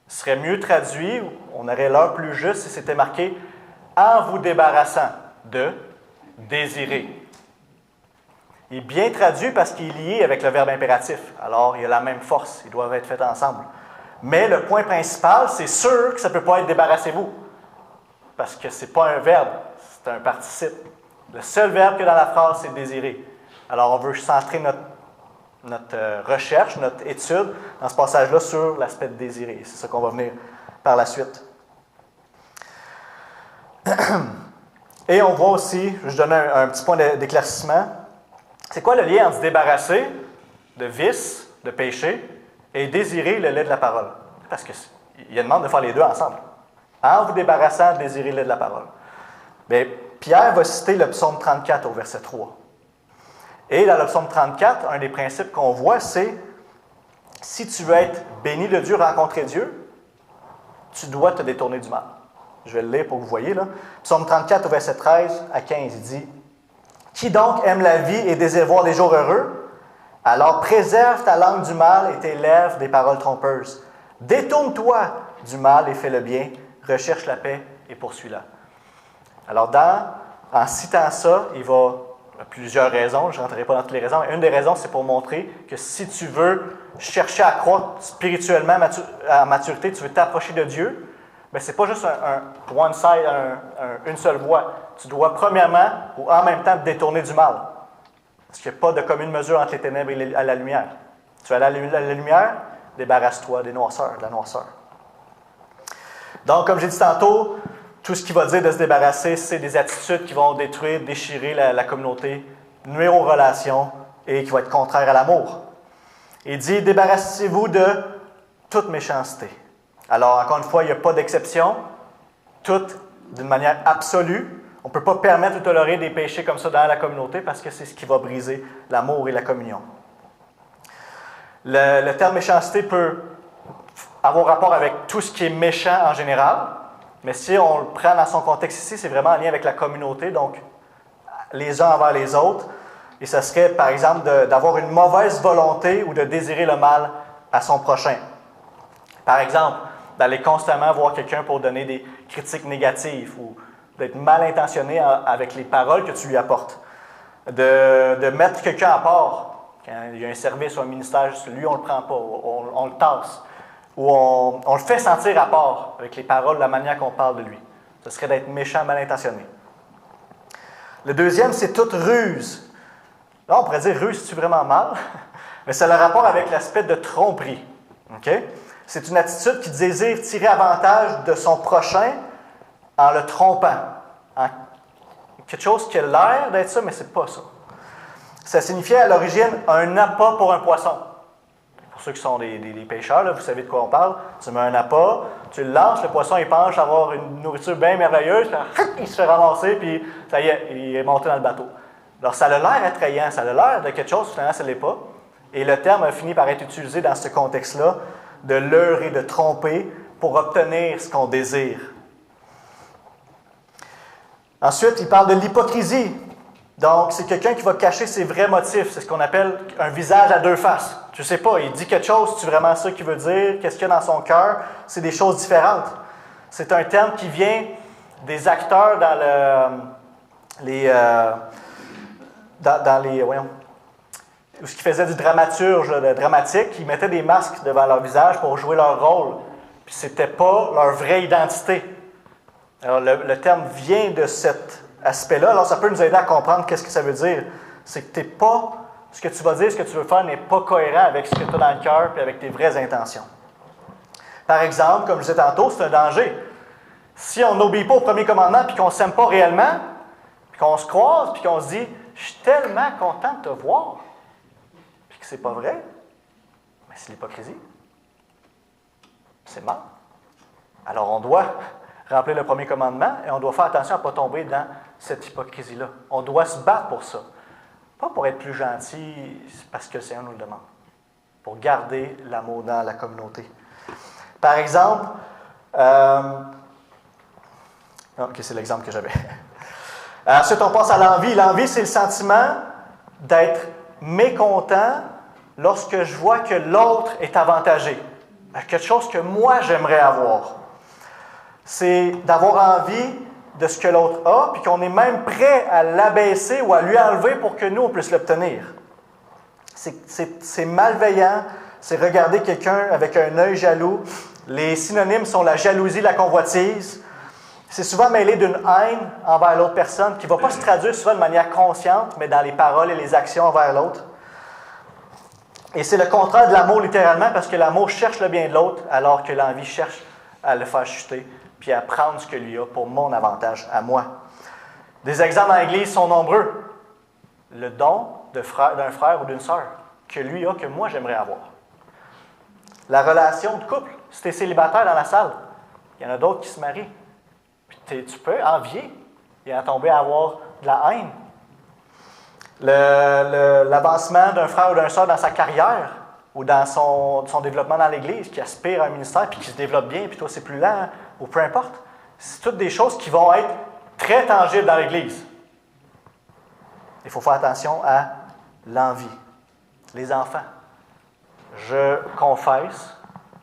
Ce serait mieux traduit, on aurait l'heure plus juste si c'était marqué « en vous débarrassant de désirer ». Il est bien traduit parce qu'il est lié avec le verbe impératif. Alors, il y a la même force. Ils doivent être faits ensemble. Mais le point principal, c'est sûr que ça ne peut pas être « débarrassez-vous ». Parce que ce n'est pas un verbe, c'est un participe. Le seul verbe qu'il y a dans la phrase, c'est « désirer ». Alors, on veut centrer notre recherche, notre étude dans ce passage-là sur l'aspect de désirer. C'est ça qu'on va venir par la suite. Et on voit aussi, je donne un petit point d'éclaircissement, c'est quoi le lien entre se débarrasser de vices, de péché, et désirer le lait de la parole? Parce qu'il y a une demande de faire les deux ensemble. En vous débarrassant, désirer le lait de la parole. Bien, Pierre va citer le psaume 34 au verset 3. Et dans le psaume 34, un des principes qu'on voit, c'est si tu veux être béni de Dieu, rencontrer Dieu, tu dois te détourner du mal. Je vais le lire pour que vous voyez. Là. Psaume 34 au verset 13 à 15, il dit « Qui donc aime la vie et désire voir des jours heureux? Alors préserve ta langue du mal et tes lèvres des paroles trompeuses. Détourne-toi du mal et fais le bien. Recherche la paix et poursuis-la. » Alors, en citant ça, il y a plusieurs raisons. Je ne rentrerai pas dans toutes les raisons. Mais une des raisons, c'est pour montrer que si tu veux chercher à croître spirituellement à maturité, tu veux t'approcher de Dieu, bien, ce n'est pas juste un one side, une seule voie. Tu dois premièrement ou en même temps te détourner du mal. Parce qu'il n'y a pas de commune mesure entre les ténèbres et la lumière. Tu as la lumière, débarrasse-toi des noirceurs, de la noirceur. Donc, comme j'ai dit tantôt, tout ce qu'il va dire de se débarrasser, c'est des attitudes qui vont détruire, déchirer la communauté, nuire aux relations et qui vont être contraires à l'amour. Il dit, débarrassez-vous de toute méchanceté. Alors, encore une fois, il n'y a pas d'exception. Tout d'une manière absolue. On ne peut pas permettre ou tolérer des péchés comme ça dans la communauté parce que c'est ce qui va briser l'amour et la communion. Le terme méchanceté peut avoir rapport avec tout ce qui est méchant en général, mais si on le prend dans son contexte ici, c'est vraiment en lien avec la communauté, donc les uns envers les autres. Et ce serait, par exemple, d'avoir une mauvaise volonté ou de désirer le mal à son prochain. Par exemple, d'aller constamment voir quelqu'un pour donner des critiques négatives ou d'être mal intentionné avec les paroles que tu lui apportes. De mettre quelqu'un à part. Quand il y a un service ou un ministère, lui, on ne le prend pas, on le tasse. Ou on le fait sentir à part avec les paroles, la manière qu'on parle de lui. Ce serait d'être méchant, mal intentionné. Le deuxième, c'est toute ruse. Là, on pourrait dire ruse, c'est-tu vraiment mal? Mais ça a le rapport avec l'aspect de tromperie. Okay? C'est une attitude qui désire tirer avantage de son prochain en le trompant. En quelque chose qui a l'air d'être ça, mais ce n'est pas ça. Ça signifiait à l'origine un appât pour un poisson. Pour ceux qui sont des pêcheurs, là, vous savez de quoi on parle. Tu mets un appât, tu le lances, le poisson il penche à avoir une nourriture bien merveilleuse, puis il se fait ramasser, puis ça y est, il est monté dans le bateau. Alors ça a l'air attrayant, ça a l'air de quelque chose, finalement ça ne l'est pas. Et le terme a fini par être utilisé dans ce contexte-là, de leurrer, de tromper pour obtenir ce qu'on désire. Ensuite, il parle de l'hypocrisie. Donc, c'est quelqu'un qui va cacher ses vrais motifs. C'est ce qu'on appelle un visage à deux faces. Je ne sais pas, il dit quelque chose, c'est vraiment ça qu'il veut dire? Qu'est-ce qu'il y a dans son cœur? C'est des choses différentes. C'est un terme qui vient des acteurs où ce qui faisait du dramaturge, dramatique, ils mettaient des masques devant leur visage pour jouer leur rôle. Puis c'était pas leur vraie identité. Alors le terme vient de cet aspect-là. Alors ça peut nous aider à comprendre qu'est-ce que ça veut dire. C'est que ce que tu vas dire, ce que tu veux faire n'est pas cohérent avec ce que tu as dans le cœur et avec tes vraies intentions. Par exemple, comme je disais tantôt, c'est un danger. Si on n'obéit pas au premier commandement puis qu'on ne s'aime pas réellement, puis qu'on se croise puis qu'on se dit « Je suis tellement content de te voir », puis que c'est pas vrai, mais c'est l'hypocrisie. C'est mal. Alors on doit remplir le premier commandement et on doit faire attention à ne pas tomber dans cette hypocrisie-là. On doit se battre pour ça. Pas pour être plus gentil parce que le Seigneur nous le demande. Pour garder l'amour dans la communauté. Par exemple, ok, c'est l'exemple que j'avais. Ensuite, on passe à l'envie. L'envie, c'est le sentiment d'être mécontent lorsque je vois que l'autre est avantagé. Quelque chose que moi, j'aimerais avoir. C'est d'avoir envie de ce que l'autre a, puis qu'on est même prêt à l'abaisser ou à lui enlever pour que nous, on puisse l'obtenir. C'est malveillant, c'est regarder quelqu'un avec un œil jaloux. Les synonymes sont la jalousie, la convoitise. C'est souvent mêlé d'une haine envers l'autre personne qui ne va pas se traduire souvent de manière consciente, mais dans les paroles et les actions envers l'autre. Et c'est le contraire de l'amour littéralement, parce que l'amour cherche le bien de l'autre, alors que l'envie cherche à le faire chuter, puis à prendre ce que lui a pour mon avantage à moi. Des exemples dans l'Église sont nombreux. Le don d'un frère ou d'une sœur que lui a, que moi j'aimerais avoir. La relation de couple. Si tu es célibataire dans la salle, il y en a d'autres qui se marient. Puis tu peux envier et en tomber à avoir de la haine. L'avancement d'un frère ou d'une sœur dans sa carrière ou dans son développement dans l'Église, qui aspire à un ministère puis qui se développe bien, puis toi c'est plus lent, ou peu importe. C'est toutes des choses qui vont être très tangibles dans l'Église. Il faut faire attention à l'envie. Les enfants. Je confesse,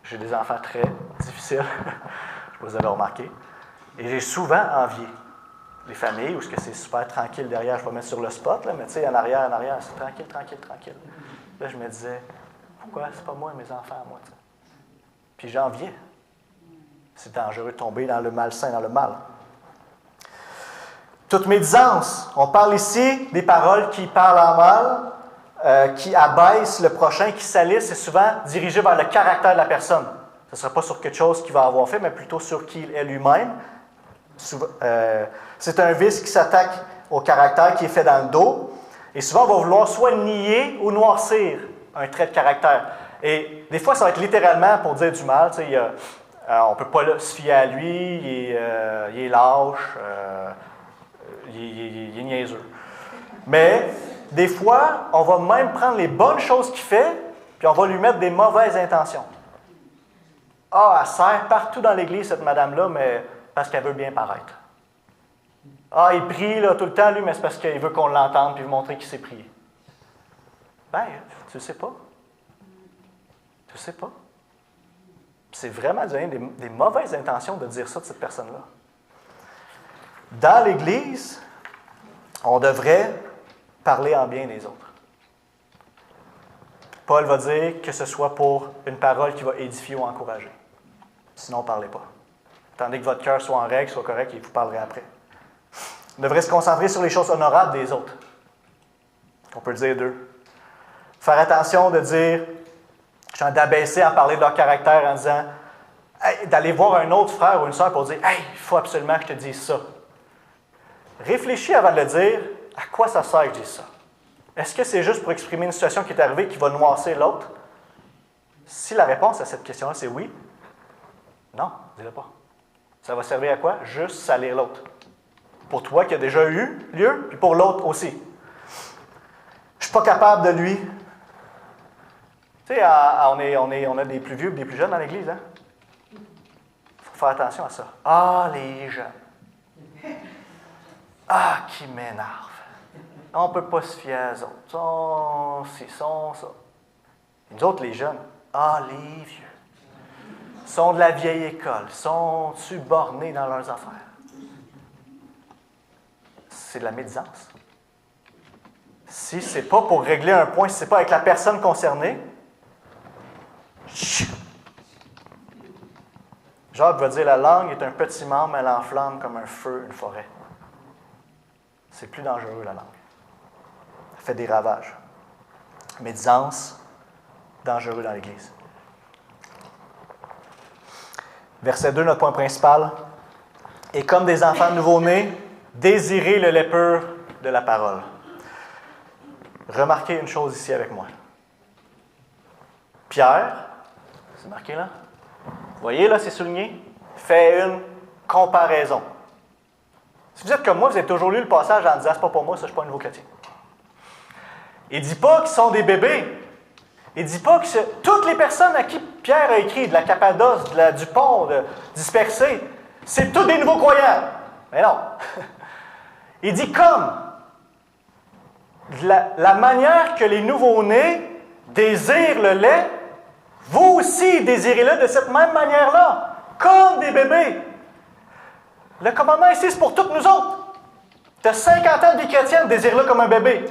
j'ai des enfants très difficiles, je ne sais pas si vous avez remarqué, et j'ai souvent envié les familles où c'est super tranquille derrière, je ne vais pas mettre sur le spot, là, mais tu sais, en arrière, c'est tranquille. Là, je me disais, pourquoi c'est pas moi et mes enfants, moi, t'sais? Puis j'enviais. C'est dangereux de tomber dans le malsain, dans le mal. Toute médisance. On parle ici des paroles qui parlent en mal, qui abaissent le prochain, qui salissent, c'est souvent dirigé vers le caractère de la personne. Ce ne sera pas sur quelque chose qu'il va avoir fait, mais plutôt sur qui il est lui-même. C'est un vice qui s'attaque au caractère qui est fait dans le dos. Et souvent, on va vouloir soit nier ou noircir un trait de caractère. Et des fois, ça va être littéralement pour dire du mal. On ne peut pas se fier à lui, il est lâche, il est niaiseux. Mais des fois, on va même prendre les bonnes choses qu'il fait, puis on va lui mettre des mauvaises intentions. Ah, elle sert partout dans l'Église, cette madame-là, mais parce qu'elle veut bien paraître. Ah, il prie là, tout le temps, lui, mais c'est parce qu'il veut qu'on l'entende puis lui montrer qu'il sait prier. Ben, tu ne sais pas. Tu ne sais pas. C'est vraiment donner des mauvaises intentions de dire ça de cette personne-là. Dans l'Église, on devrait parler en bien des autres. Paul va dire que ce soit pour une parole qui va édifier ou encourager. Sinon, parlez pas. Attendez que votre cœur soit en règle, soit correct, et vous parlerez après. On devrait se concentrer sur les choses honorables des autres. On peut dire d'eux. Faire attention de dire « Je suis d'abaisser à parler de leur caractère en disant, hey, d'aller voir un autre frère ou une sœur pour dire, hey, il faut absolument que je te dise ça. Réfléchis avant de le dire, à quoi ça sert que je dise ça? Est-ce que c'est juste pour exprimer une situation qui est arrivée qui va noircir l'autre? Si la réponse à cette question-là, c'est oui, non, dis-le pas. Ça va servir à quoi? Juste salir l'autre. Pour toi qui a déjà eu lieu, puis pour l'autre aussi. Je ne suis pas capable de lui. Tu sais, on a des plus vieux et des plus jeunes dans l'Église, hein? Il faut faire attention à ça. Ah, les jeunes. Ah, qui m'énerve. On ne peut pas se fier à eux autres. Ils sont ça. Nous autres, les jeunes. Ah, les vieux. Ils sont de la vieille école. Sont-tu bornés dans leurs affaires? C'est de la médisance. Si ce n'est pas pour régler un point, si ce n'est pas avec la personne concernée, Jacques va dire, la langue est un petit membre, elle enflamme comme un feu une forêt. C'est plus dangereux, la langue. Elle fait des ravages. Médisance, dangereux dans l'Église. Verset 2, notre point principal. Et comme des enfants nouveau-nés, désirez le lait pur de la parole. Remarquez une chose ici avec moi. Pierre, c'est marqué là? Vous voyez là, c'est souligné? Fait une comparaison. Si vous êtes comme moi, vous avez toujours lu le passage en disant, c'est pas pour moi, ça, je ne suis pas un nouveau chrétien. Il ne dit pas qu'ils sont des bébés. Il ne dit pas que toutes les personnes à qui Pierre a écrit, de la Cappadoce, du Pont, de dispersés, c'est tous des nouveaux croyants. Mais non. Il dit comme la manière que les nouveau-nés désirent le lait, vous aussi désirez-le de cette même manière-là, comme des bébés. Le commandement ici, c'est pour toutes nous autres. Tu as 50 ans de vie chrétienne, désire-le comme un bébé.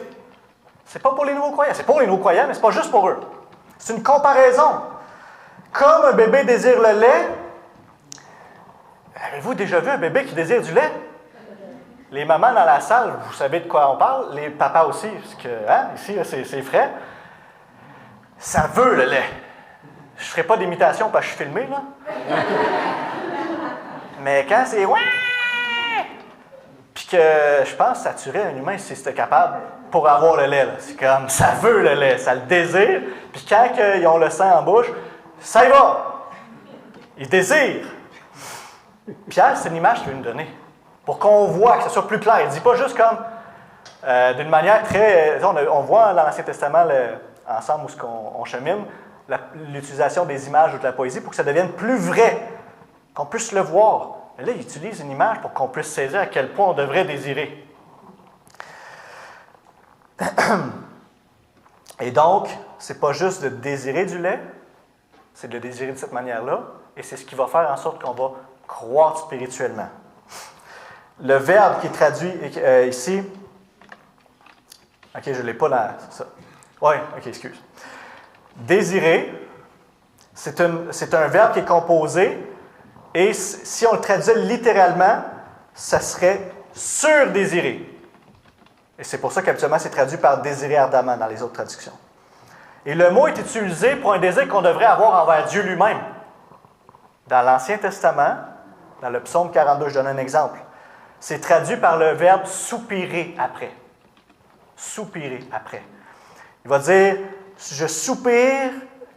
C'est pas pour les nouveaux croyants. C'est pour les nouveaux croyants, mais c'est pas juste pour eux. C'est une comparaison. Comme un bébé désire le lait, avez-vous déjà vu un bébé qui désire du lait? Les mamans dans la salle, vous savez de quoi on parle. Les papas aussi, parce que ici, là, c'est frais. Ça veut le lait. Je ne ferai pas d'imitation parce que je suis filmé, là. Mais quand c'est ouais, puis que je pense que ça tuerait un humain si c'était capable pour avoir le lait. Là. C'est comme, ça veut le lait, ça le désire. Puis quand ils ont le sang en bouche, ça y va. Ils désirent. Pierre, c'est une image qu'il veut nous donner. Pour qu'on voit, que ce soit plus clair. Il ne dit pas juste comme, d'une manière très... On voit dans l'Ancien Testament, ensemble où on chemine, l'utilisation des images ou de la poésie pour que ça devienne plus vrai, qu'on puisse le voir. Mais là, il utilise une image pour qu'on puisse saisir à quel point on devrait désirer. Et donc, ce n'est pas juste de désirer du lait, c'est de le désirer de cette manière-là, et c'est ce qui va faire en sorte qu'on va croître spirituellement. Le verbe qui est traduit ici, ok, je ne l'ai pas là, c'est ça. Oui, ok, excuse. Désirer, c'est un verbe qui est composé, et si on le traduisait littéralement, ça serait surdésirer. Et c'est pour ça qu'habituellement, c'est traduit par désirer ardemment dans les autres traductions. Et le mot est utilisé pour un désir qu'on devrait avoir envers Dieu lui-même. Dans l'Ancien Testament, dans le psaume 42, je donne un exemple, c'est traduit par le verbe soupirer après. Soupirer après. Il va dire, je soupire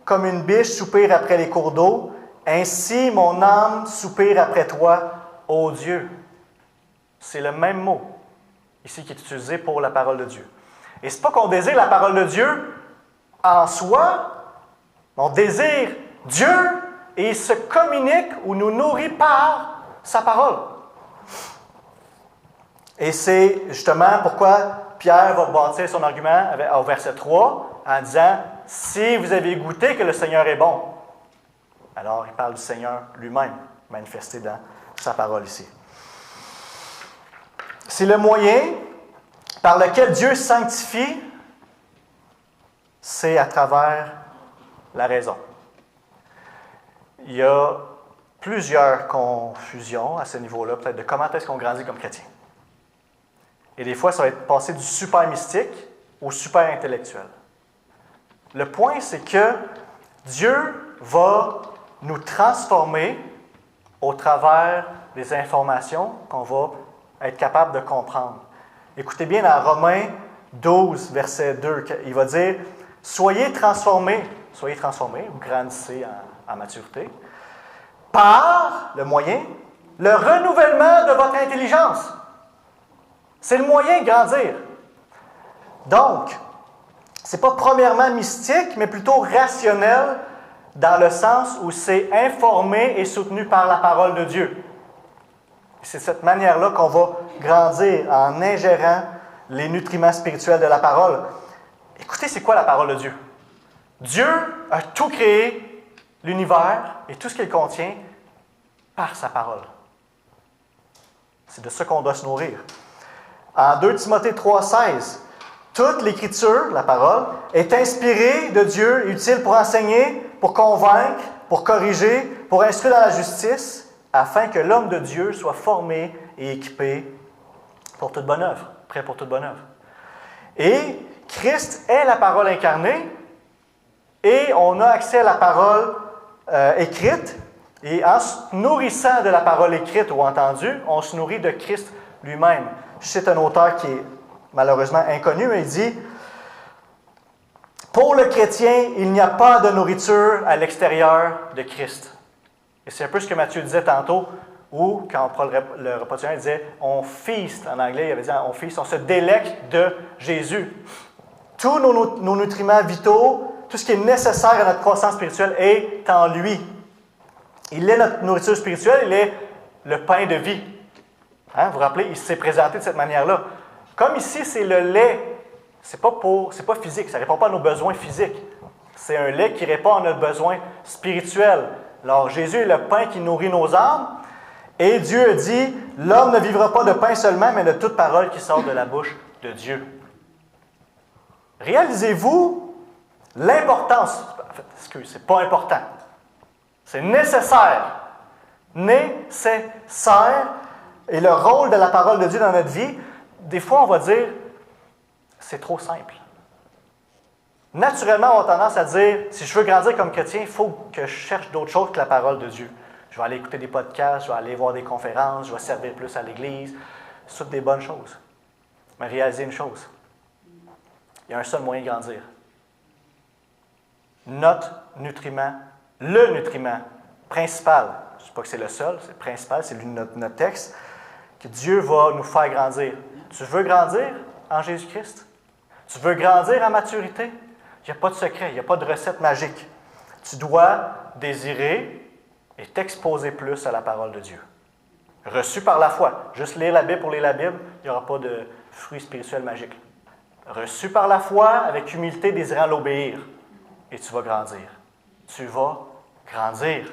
comme une biche soupire après les cours d'eau, ainsi mon âme soupire après toi, ô Dieu. C'est le même mot ici qui est utilisé pour la parole de Dieu. Et ce n'est pas qu'on désire la parole de Dieu en soi, on désire Dieu et il se communique ou nous nourrit par sa parole. Et c'est justement pourquoi Pierre va bâtir son argument au verset 3 en disant « Si vous avez goûté que le Seigneur est bon », alors il parle du Seigneur lui-même, manifesté dans sa parole ici. C'est le moyen par lequel Dieu sanctifie, c'est à travers la raison. Il y a plusieurs confusions à ce niveau-là, peut-être de comment est-ce qu'on grandit comme chrétien. Et des fois, ça va être passé du super mystique au super intellectuel. Le point, c'est que Dieu va nous transformer au travers des informations qu'on va être capable de comprendre. Écoutez bien dans Romains 12, verset 2, il va dire « soyez transformés, vous grandissez en maturité, par le moyen, le renouvellement de votre intelligence. » C'est le moyen de grandir. Donc, ce n'est pas premièrement mystique, mais plutôt rationnel, dans le sens où c'est informé et soutenu par la parole de Dieu. C'est de cette manière-là qu'on va grandir en ingérant les nutriments spirituels de la parole. Écoutez, c'est quoi la parole de Dieu? Dieu a tout créé, l'univers et tout ce qu'il contient, par sa parole. C'est de ça qu'on doit se nourrir. En 2 Timothée 3,16, toute l'Écriture, la parole, est inspirée de Dieu, utile pour enseigner, pour convaincre, pour corriger, pour instruire dans la justice, afin que l'homme de Dieu soit formé et équipé pour toute bonne œuvre, prêt pour toute bonne œuvre. Et Christ est la parole incarnée, et on a accès à la parole écrite, et en se nourrissant de la parole écrite ou entendue, on se nourrit de Christ lui-même. Je cite un auteur qui est malheureusement inconnu, mais il dit « Pour le chrétien, il n'y a pas de nourriture à l'extérieur de Christ. » Et c'est un peu ce que Matthieu disait tantôt, où, quand on prend le repas du Seigneur, il disait « On feast », en anglais, il avait dit « On feast », on se délecte de Jésus. Tous nos nutriments vitaux, tout ce qui est nécessaire à notre croissance spirituelle est en lui. Il est notre nourriture spirituelle, il est le pain de vie. Hein? Vous vous rappelez, il s'est présenté de cette manière-là. Comme ici, c'est le lait, c'est pas physique, ça ne répond pas à nos besoins physiques. C'est un lait qui répond à notre besoin spirituel. Alors, Jésus est le pain qui nourrit nos âmes. Et Dieu a dit, l'homme ne vivra pas de pain seulement, mais de toute parole qui sort de la bouche de Dieu. Réalisez-vous l'importance, c'est pas important, c'est nécessaire. Nécessaire. Et le rôle de la parole de Dieu dans notre vie, des fois, on va dire, c'est trop simple. Naturellement, on a tendance à dire, si je veux grandir comme chrétien, il faut que je cherche d'autres choses que la parole de Dieu. Je vais aller écouter des podcasts, je vais aller voir des conférences, je vais servir plus à l'Église. C'est toutes des bonnes choses. Mais réalisez une chose, il y a un seul moyen de grandir. Notre nutriment, le nutriment principal, je ne dis pas que c'est le seul, c'est le principal, c'est notre texte, que Dieu va nous faire grandir. Tu veux grandir en Jésus-Christ? Tu veux grandir en maturité? Il n'y a pas de secret, il n'y a pas de recette magique. Tu dois désirer et t'exposer plus à la parole de Dieu. Reçu par la foi. Juste lire la Bible pour lire la Bible, il n'y aura pas de fruits spirituels magiques. Reçu par la foi, avec humilité, désirant l'obéir. Et tu vas grandir. Tu vas grandir.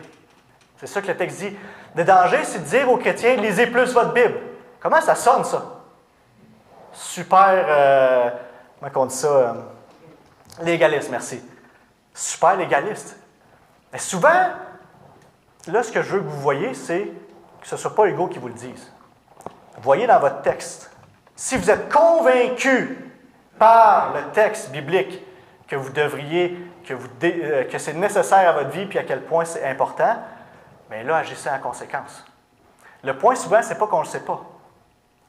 C'est ça que le texte dit. Le danger, c'est de dire aux chrétiens, lisez plus votre Bible. Comment ça sonne, ça? Super, comment on dit ça? Légaliste, merci. Super légaliste. Mais souvent, là, ce que je veux que vous voyez, c'est que ce ne soit pas Hugo qui vous le dise. Voyez dans votre texte. Si vous êtes convaincu par le texte biblique que vous devriez, que c'est nécessaire à votre vie, puis à quel point c'est important, bien là, agissez en conséquence. Le point souvent, ce n'est pas qu'on ne le sait pas.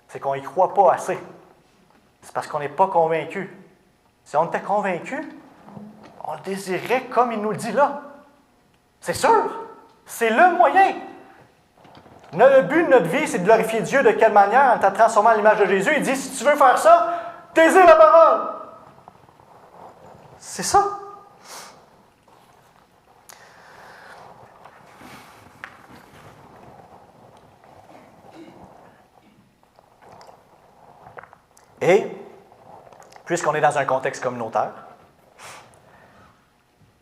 C'est qu'on n'y croit pas assez. C'est parce qu'on n'est pas convaincu. Si on était convaincu, on le désirerait comme il nous le dit là. C'est sûr. C'est le moyen. Le but de notre vie, c'est de glorifier Dieu de quelle manière? En te transformant à l'image de Jésus. Il dit, si tu veux faire ça, désire la parole. C'est ça. Et, puisqu'on est dans un contexte communautaire,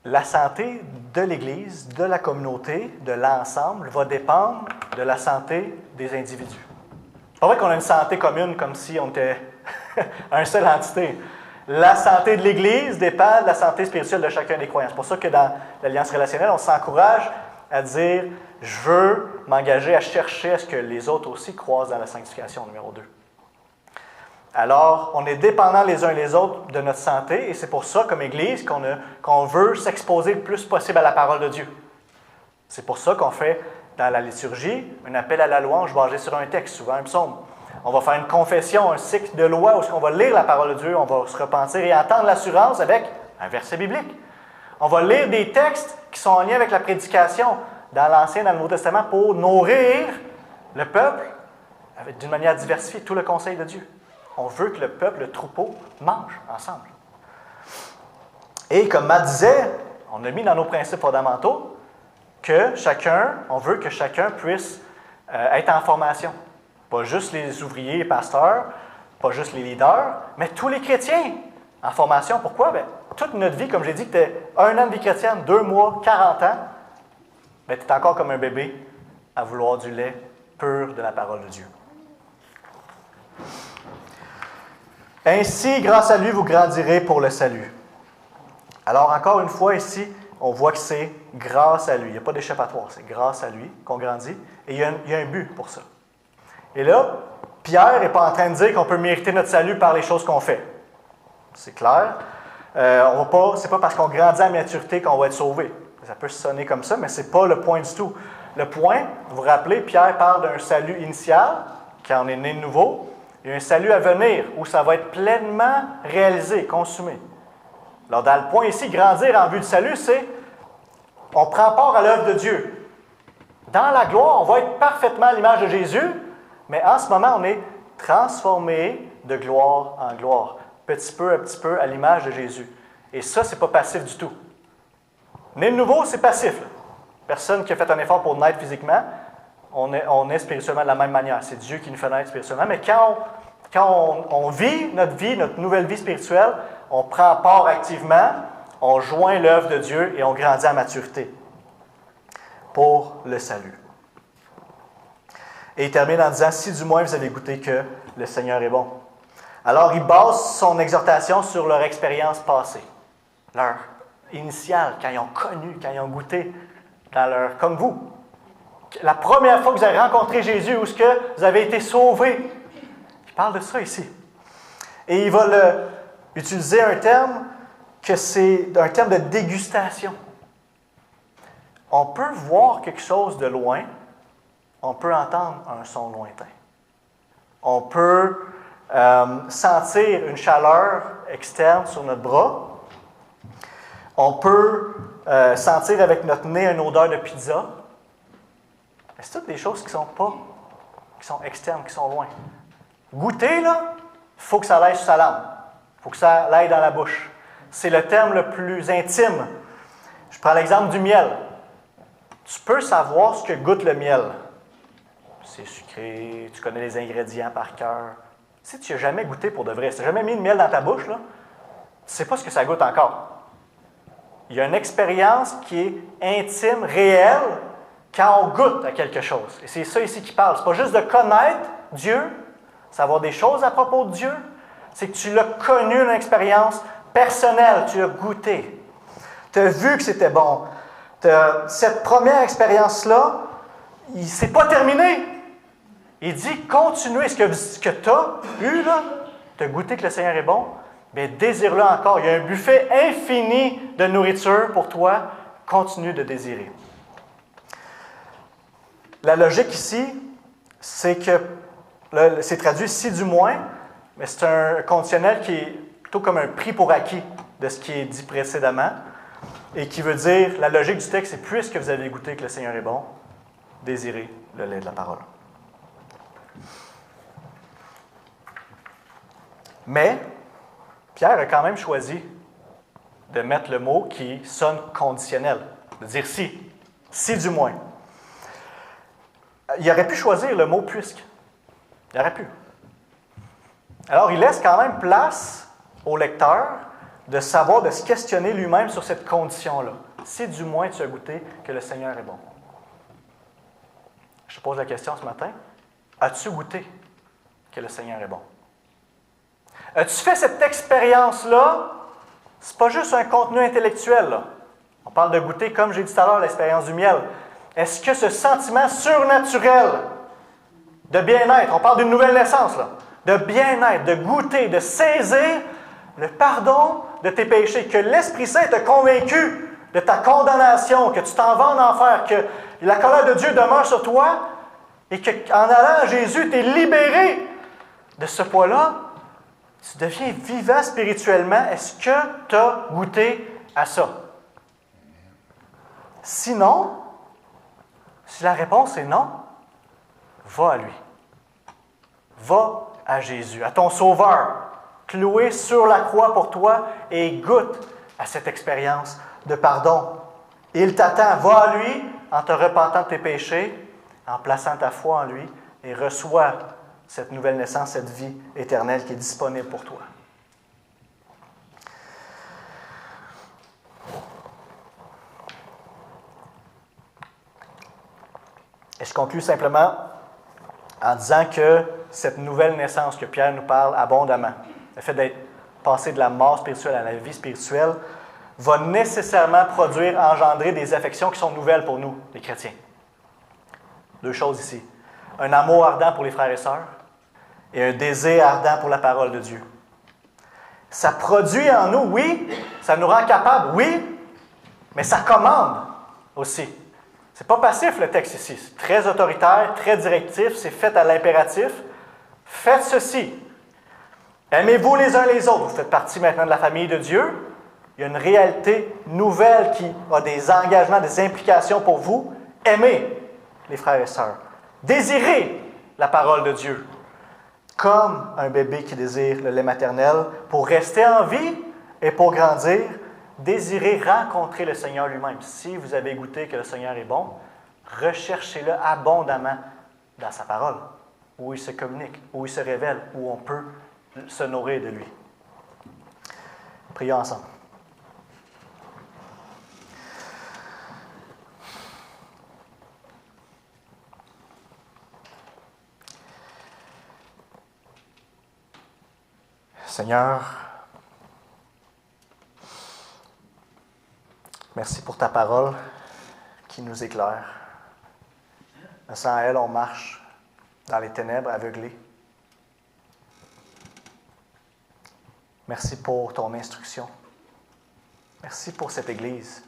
la santé de l'Église, de la communauté, de l'ensemble, va dépendre de la santé des individus. C'est pas vrai qu'on a une santé commune comme si on était une seule entité. La santé de l'Église dépend de la santé spirituelle de chacun des croyants. C'est pour ça que dans l'Alliance relationnelle, on s'encourage à dire « Je veux m'engager à chercher à ce que les autres aussi croisent dans la sanctification », numéro 2. Alors, on est dépendants les uns les autres de notre santé et c'est pour ça, comme Église, qu'on veut s'exposer le plus possible à la parole de Dieu. C'est pour ça qu'on fait, dans la liturgie, un appel à la louange basé sur un texte, souvent un psaume. On va faire une confession, un cycle de loi où on va lire la parole de Dieu, on va se repentir et attendre l'assurance avec un verset biblique. On va lire des textes qui sont en lien avec la prédication dans l'Ancien et dans le Nouveau Testament pour nourrir le peuple d'une manière diversifiée, tout le conseil de Dieu. On veut que le peuple, le troupeau, mange ensemble. Et comme Matt disait, on a mis dans nos principes fondamentaux on veut que chacun puisse être en formation. Pas juste les ouvriers et pasteurs, pas juste les leaders, mais tous les chrétiens en formation. Pourquoi? Bien, toute notre vie, comme j'ai dit, que tu es 1 an de vie chrétienne, 2 mois, 40 ans, bien, tu es encore comme un bébé à vouloir du lait pur de la parole de Dieu. Ainsi, grâce à lui, vous grandirez pour le salut. Alors, encore une fois, ici, on voit que c'est grâce à lui. Il n'y a pas d'échappatoire, c'est grâce à lui qu'on grandit. Et il y a un but pour ça. Et là, Pierre n'est pas en train de dire qu'on peut mériter notre salut par les choses qu'on fait. C'est clair. C'est pas parce qu'on grandit à maturité qu'on va être sauvé. Ça peut sonner comme ça, mais ce n'est pas le point du tout. Le point, vous vous rappelez, Pierre parle d'un salut initial, quand on est né de nouveau, et un salut à venir, où ça va être pleinement réalisé, consumé. Alors, dans le point ici, grandir en vue du salut, c'est on prend part à l'œuvre de Dieu. Dans la gloire, on va être parfaitement à l'image de Jésus, mais en ce moment, on est transformé de gloire en gloire, petit peu à petit peu à l'image de Jésus. Et ça, ce n'est pas passif du tout. Né de nouveau, c'est passif. Là. Personne qui a fait un effort pour naître physiquement, on est spirituellement de la même manière. C'est Dieu qui nous fait naître spirituellement. Mais quand on vit, notre nouvelle vie spirituelle, on prend part activement, on joint l'œuvre de Dieu et on grandit à maturité pour le salut. Et il termine en disant, si du moins vous avez goûté que le Seigneur est bon. Alors il base son exhortation sur leur expérience passée, leur initiale, quand ils ont connu, quand ils ont goûté, comme vous. La première fois que vous avez rencontré Jésus, où est-ce que vous avez été sauvés. Il parle de ça ici. Et il va utiliser un terme que c'est un terme de dégustation. On peut voir quelque chose de loin, on peut entendre un son lointain. On peut sentir une chaleur externe sur notre bras. On peut sentir avec notre nez une odeur de pizza. C'est toutes des choses qui sont externes, qui sont loin. Goûter, là, il faut que ça aille sur sa langue. Il faut que ça aille dans la bouche. C'est le terme le plus intime. Je prends l'exemple du miel. Tu peux savoir ce que goûte le miel. C'est sucré, tu connais les ingrédients par cœur. Si tu n'as jamais goûté pour de vrai, si tu n'as jamais mis de miel dans ta bouche, là, tu ne sais pas ce que ça goûte encore. Il y a une expérience qui est intime, réelle, quand on goûte à quelque chose. Et c'est ça ici qui parle. Ce n'est pas juste de connaître Dieu, savoir des choses à propos de Dieu, c'est que tu l'as connu, une expérience personnelle, tu l'as goûté. Tu as vu que c'était bon. Cette première expérience-là, ce n'est pas terminé. Il dit, continuez. Ce que tu as eu, là, tu as goûté que le Seigneur est bon, bien, désire-le encore. Il y a un buffet infini de nourriture pour toi. Continue de désirer. La logique ici, c'est que, c'est traduit « si du moins », mais c'est un conditionnel qui est plutôt comme un prix pour acquis de ce qui est dit précédemment, et qui veut dire, la logique du texte, c'est « puisque vous avez goûté que le Seigneur est bon, désirez le lait de la parole ». Mais, Pierre a quand même choisi de mettre le mot qui sonne conditionnel, de dire « si »,« si du moins ». Il aurait pu choisir le mot « puisque ». Il aurait pu. Alors, il laisse quand même place au lecteur de savoir, de se questionner lui-même sur cette condition-là. Si du moins tu as goûté que le Seigneur est bon. Je te pose la question ce matin. As-tu goûté que le Seigneur est bon? As-tu fait cette expérience-là? Ce n'est pas juste un contenu intellectuel, là. On parle de goûter, comme j'ai dit tout à l'heure, l'expérience du miel. Est-ce que ce sentiment surnaturel de bien-être, on parle d'une nouvelle naissance, là, de bien-être, de goûter, de saisir le pardon de tes péchés, que l'Esprit Saint t'a convaincu de ta condamnation, que tu t'en vas en enfer, que la colère de Dieu demeure sur toi et qu'en allant à Jésus, tu es libéré de ce poids-là, tu deviens vivant spirituellement. Est-ce que tu as goûté à ça? Sinon, si la réponse est non, va à lui. Va à Jésus, à ton Sauveur, cloué sur la croix pour toi et goûte à cette expérience de pardon. Il t'attend. Va à lui en te repentant de tes péchés, en plaçant ta foi en lui et reçois cette nouvelle naissance, cette vie éternelle qui est disponible pour toi. Et je conclue simplement en disant que cette nouvelle naissance que Pierre nous parle abondamment, le fait d'être passé de la mort spirituelle à la vie spirituelle, va nécessairement produire, engendrer des affections qui sont nouvelles pour nous, les chrétiens. Deux choses ici. Un amour ardent pour les frères et sœurs et un désir ardent pour la parole de Dieu. Ça produit en nous, oui, ça nous rend capables, oui, mais ça commande aussi. C'est pas passif le texte ici, c'est très autoritaire, très directif, c'est fait à l'impératif. Faites ceci. Aimez-vous les uns les autres. Vous faites partie maintenant de la famille de Dieu. Il y a une réalité nouvelle qui a des engagements, des implications pour vous. Aimez les frères et sœurs. Désirez la parole de Dieu. Comme un bébé qui désire le lait maternel pour rester en vie et pour grandir, désirez rencontrer le Seigneur lui-même. Si vous avez goûté que le Seigneur est bon, recherchez-le abondamment dans sa parole, où il se communique, où il se révèle, où on peut se nourrir de lui. Prions ensemble. Seigneur, merci pour ta parole qui nous éclaire. Sans elle, on marche dans les ténèbres aveuglés. Merci pour ton instruction. Merci pour cette Église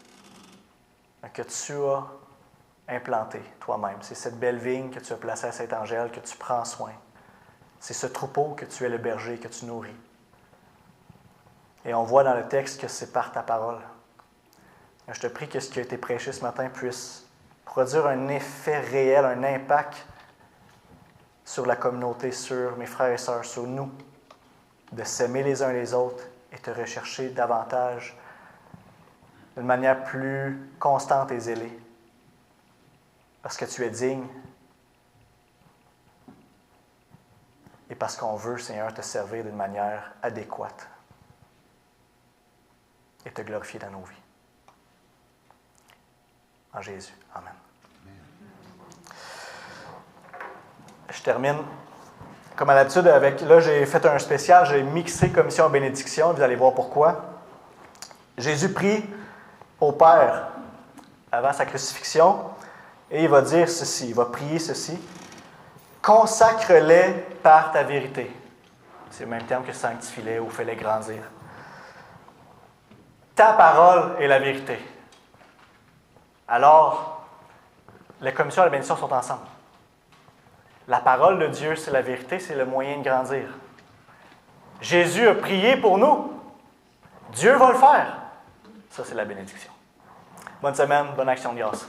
que tu as implantée toi-même. C'est cette belle vigne que tu as placée à Saint-Angèle, que tu prends soin. C'est ce troupeau que tu es le berger, que tu nourris. Et on voit dans le texte que c'est par ta parole. Je te prie que ce qui a été prêché ce matin puisse produire un effet réel, un impact sur la communauté, sur mes frères et sœurs, sur nous, de s'aimer les uns les autres et te rechercher davantage d'une manière plus constante et zélée. Parce que tu es digne et parce qu'on veut, Seigneur, te servir d'une manière adéquate et te glorifier dans nos vies. En Jésus. Amen. Je termine, comme à l'habitude, avec... Là, j'ai fait un spécial, j'ai mixé commission et bénédiction, vous allez voir pourquoi. Jésus prie au Père avant sa crucifixion, et il va dire ceci, il va prier ceci. « Consacre-les par ta vérité. » C'est le même terme que « sanctifie-les » ou « fais-les grandir. » Ta parole est la vérité. Alors, les commissions et la bénédiction sont ensemble. La parole de Dieu, c'est la vérité, c'est le moyen de grandir. Jésus a prié pour nous. Dieu va le faire. Ça, c'est la bénédiction. Bonne semaine, bonne action de grâce.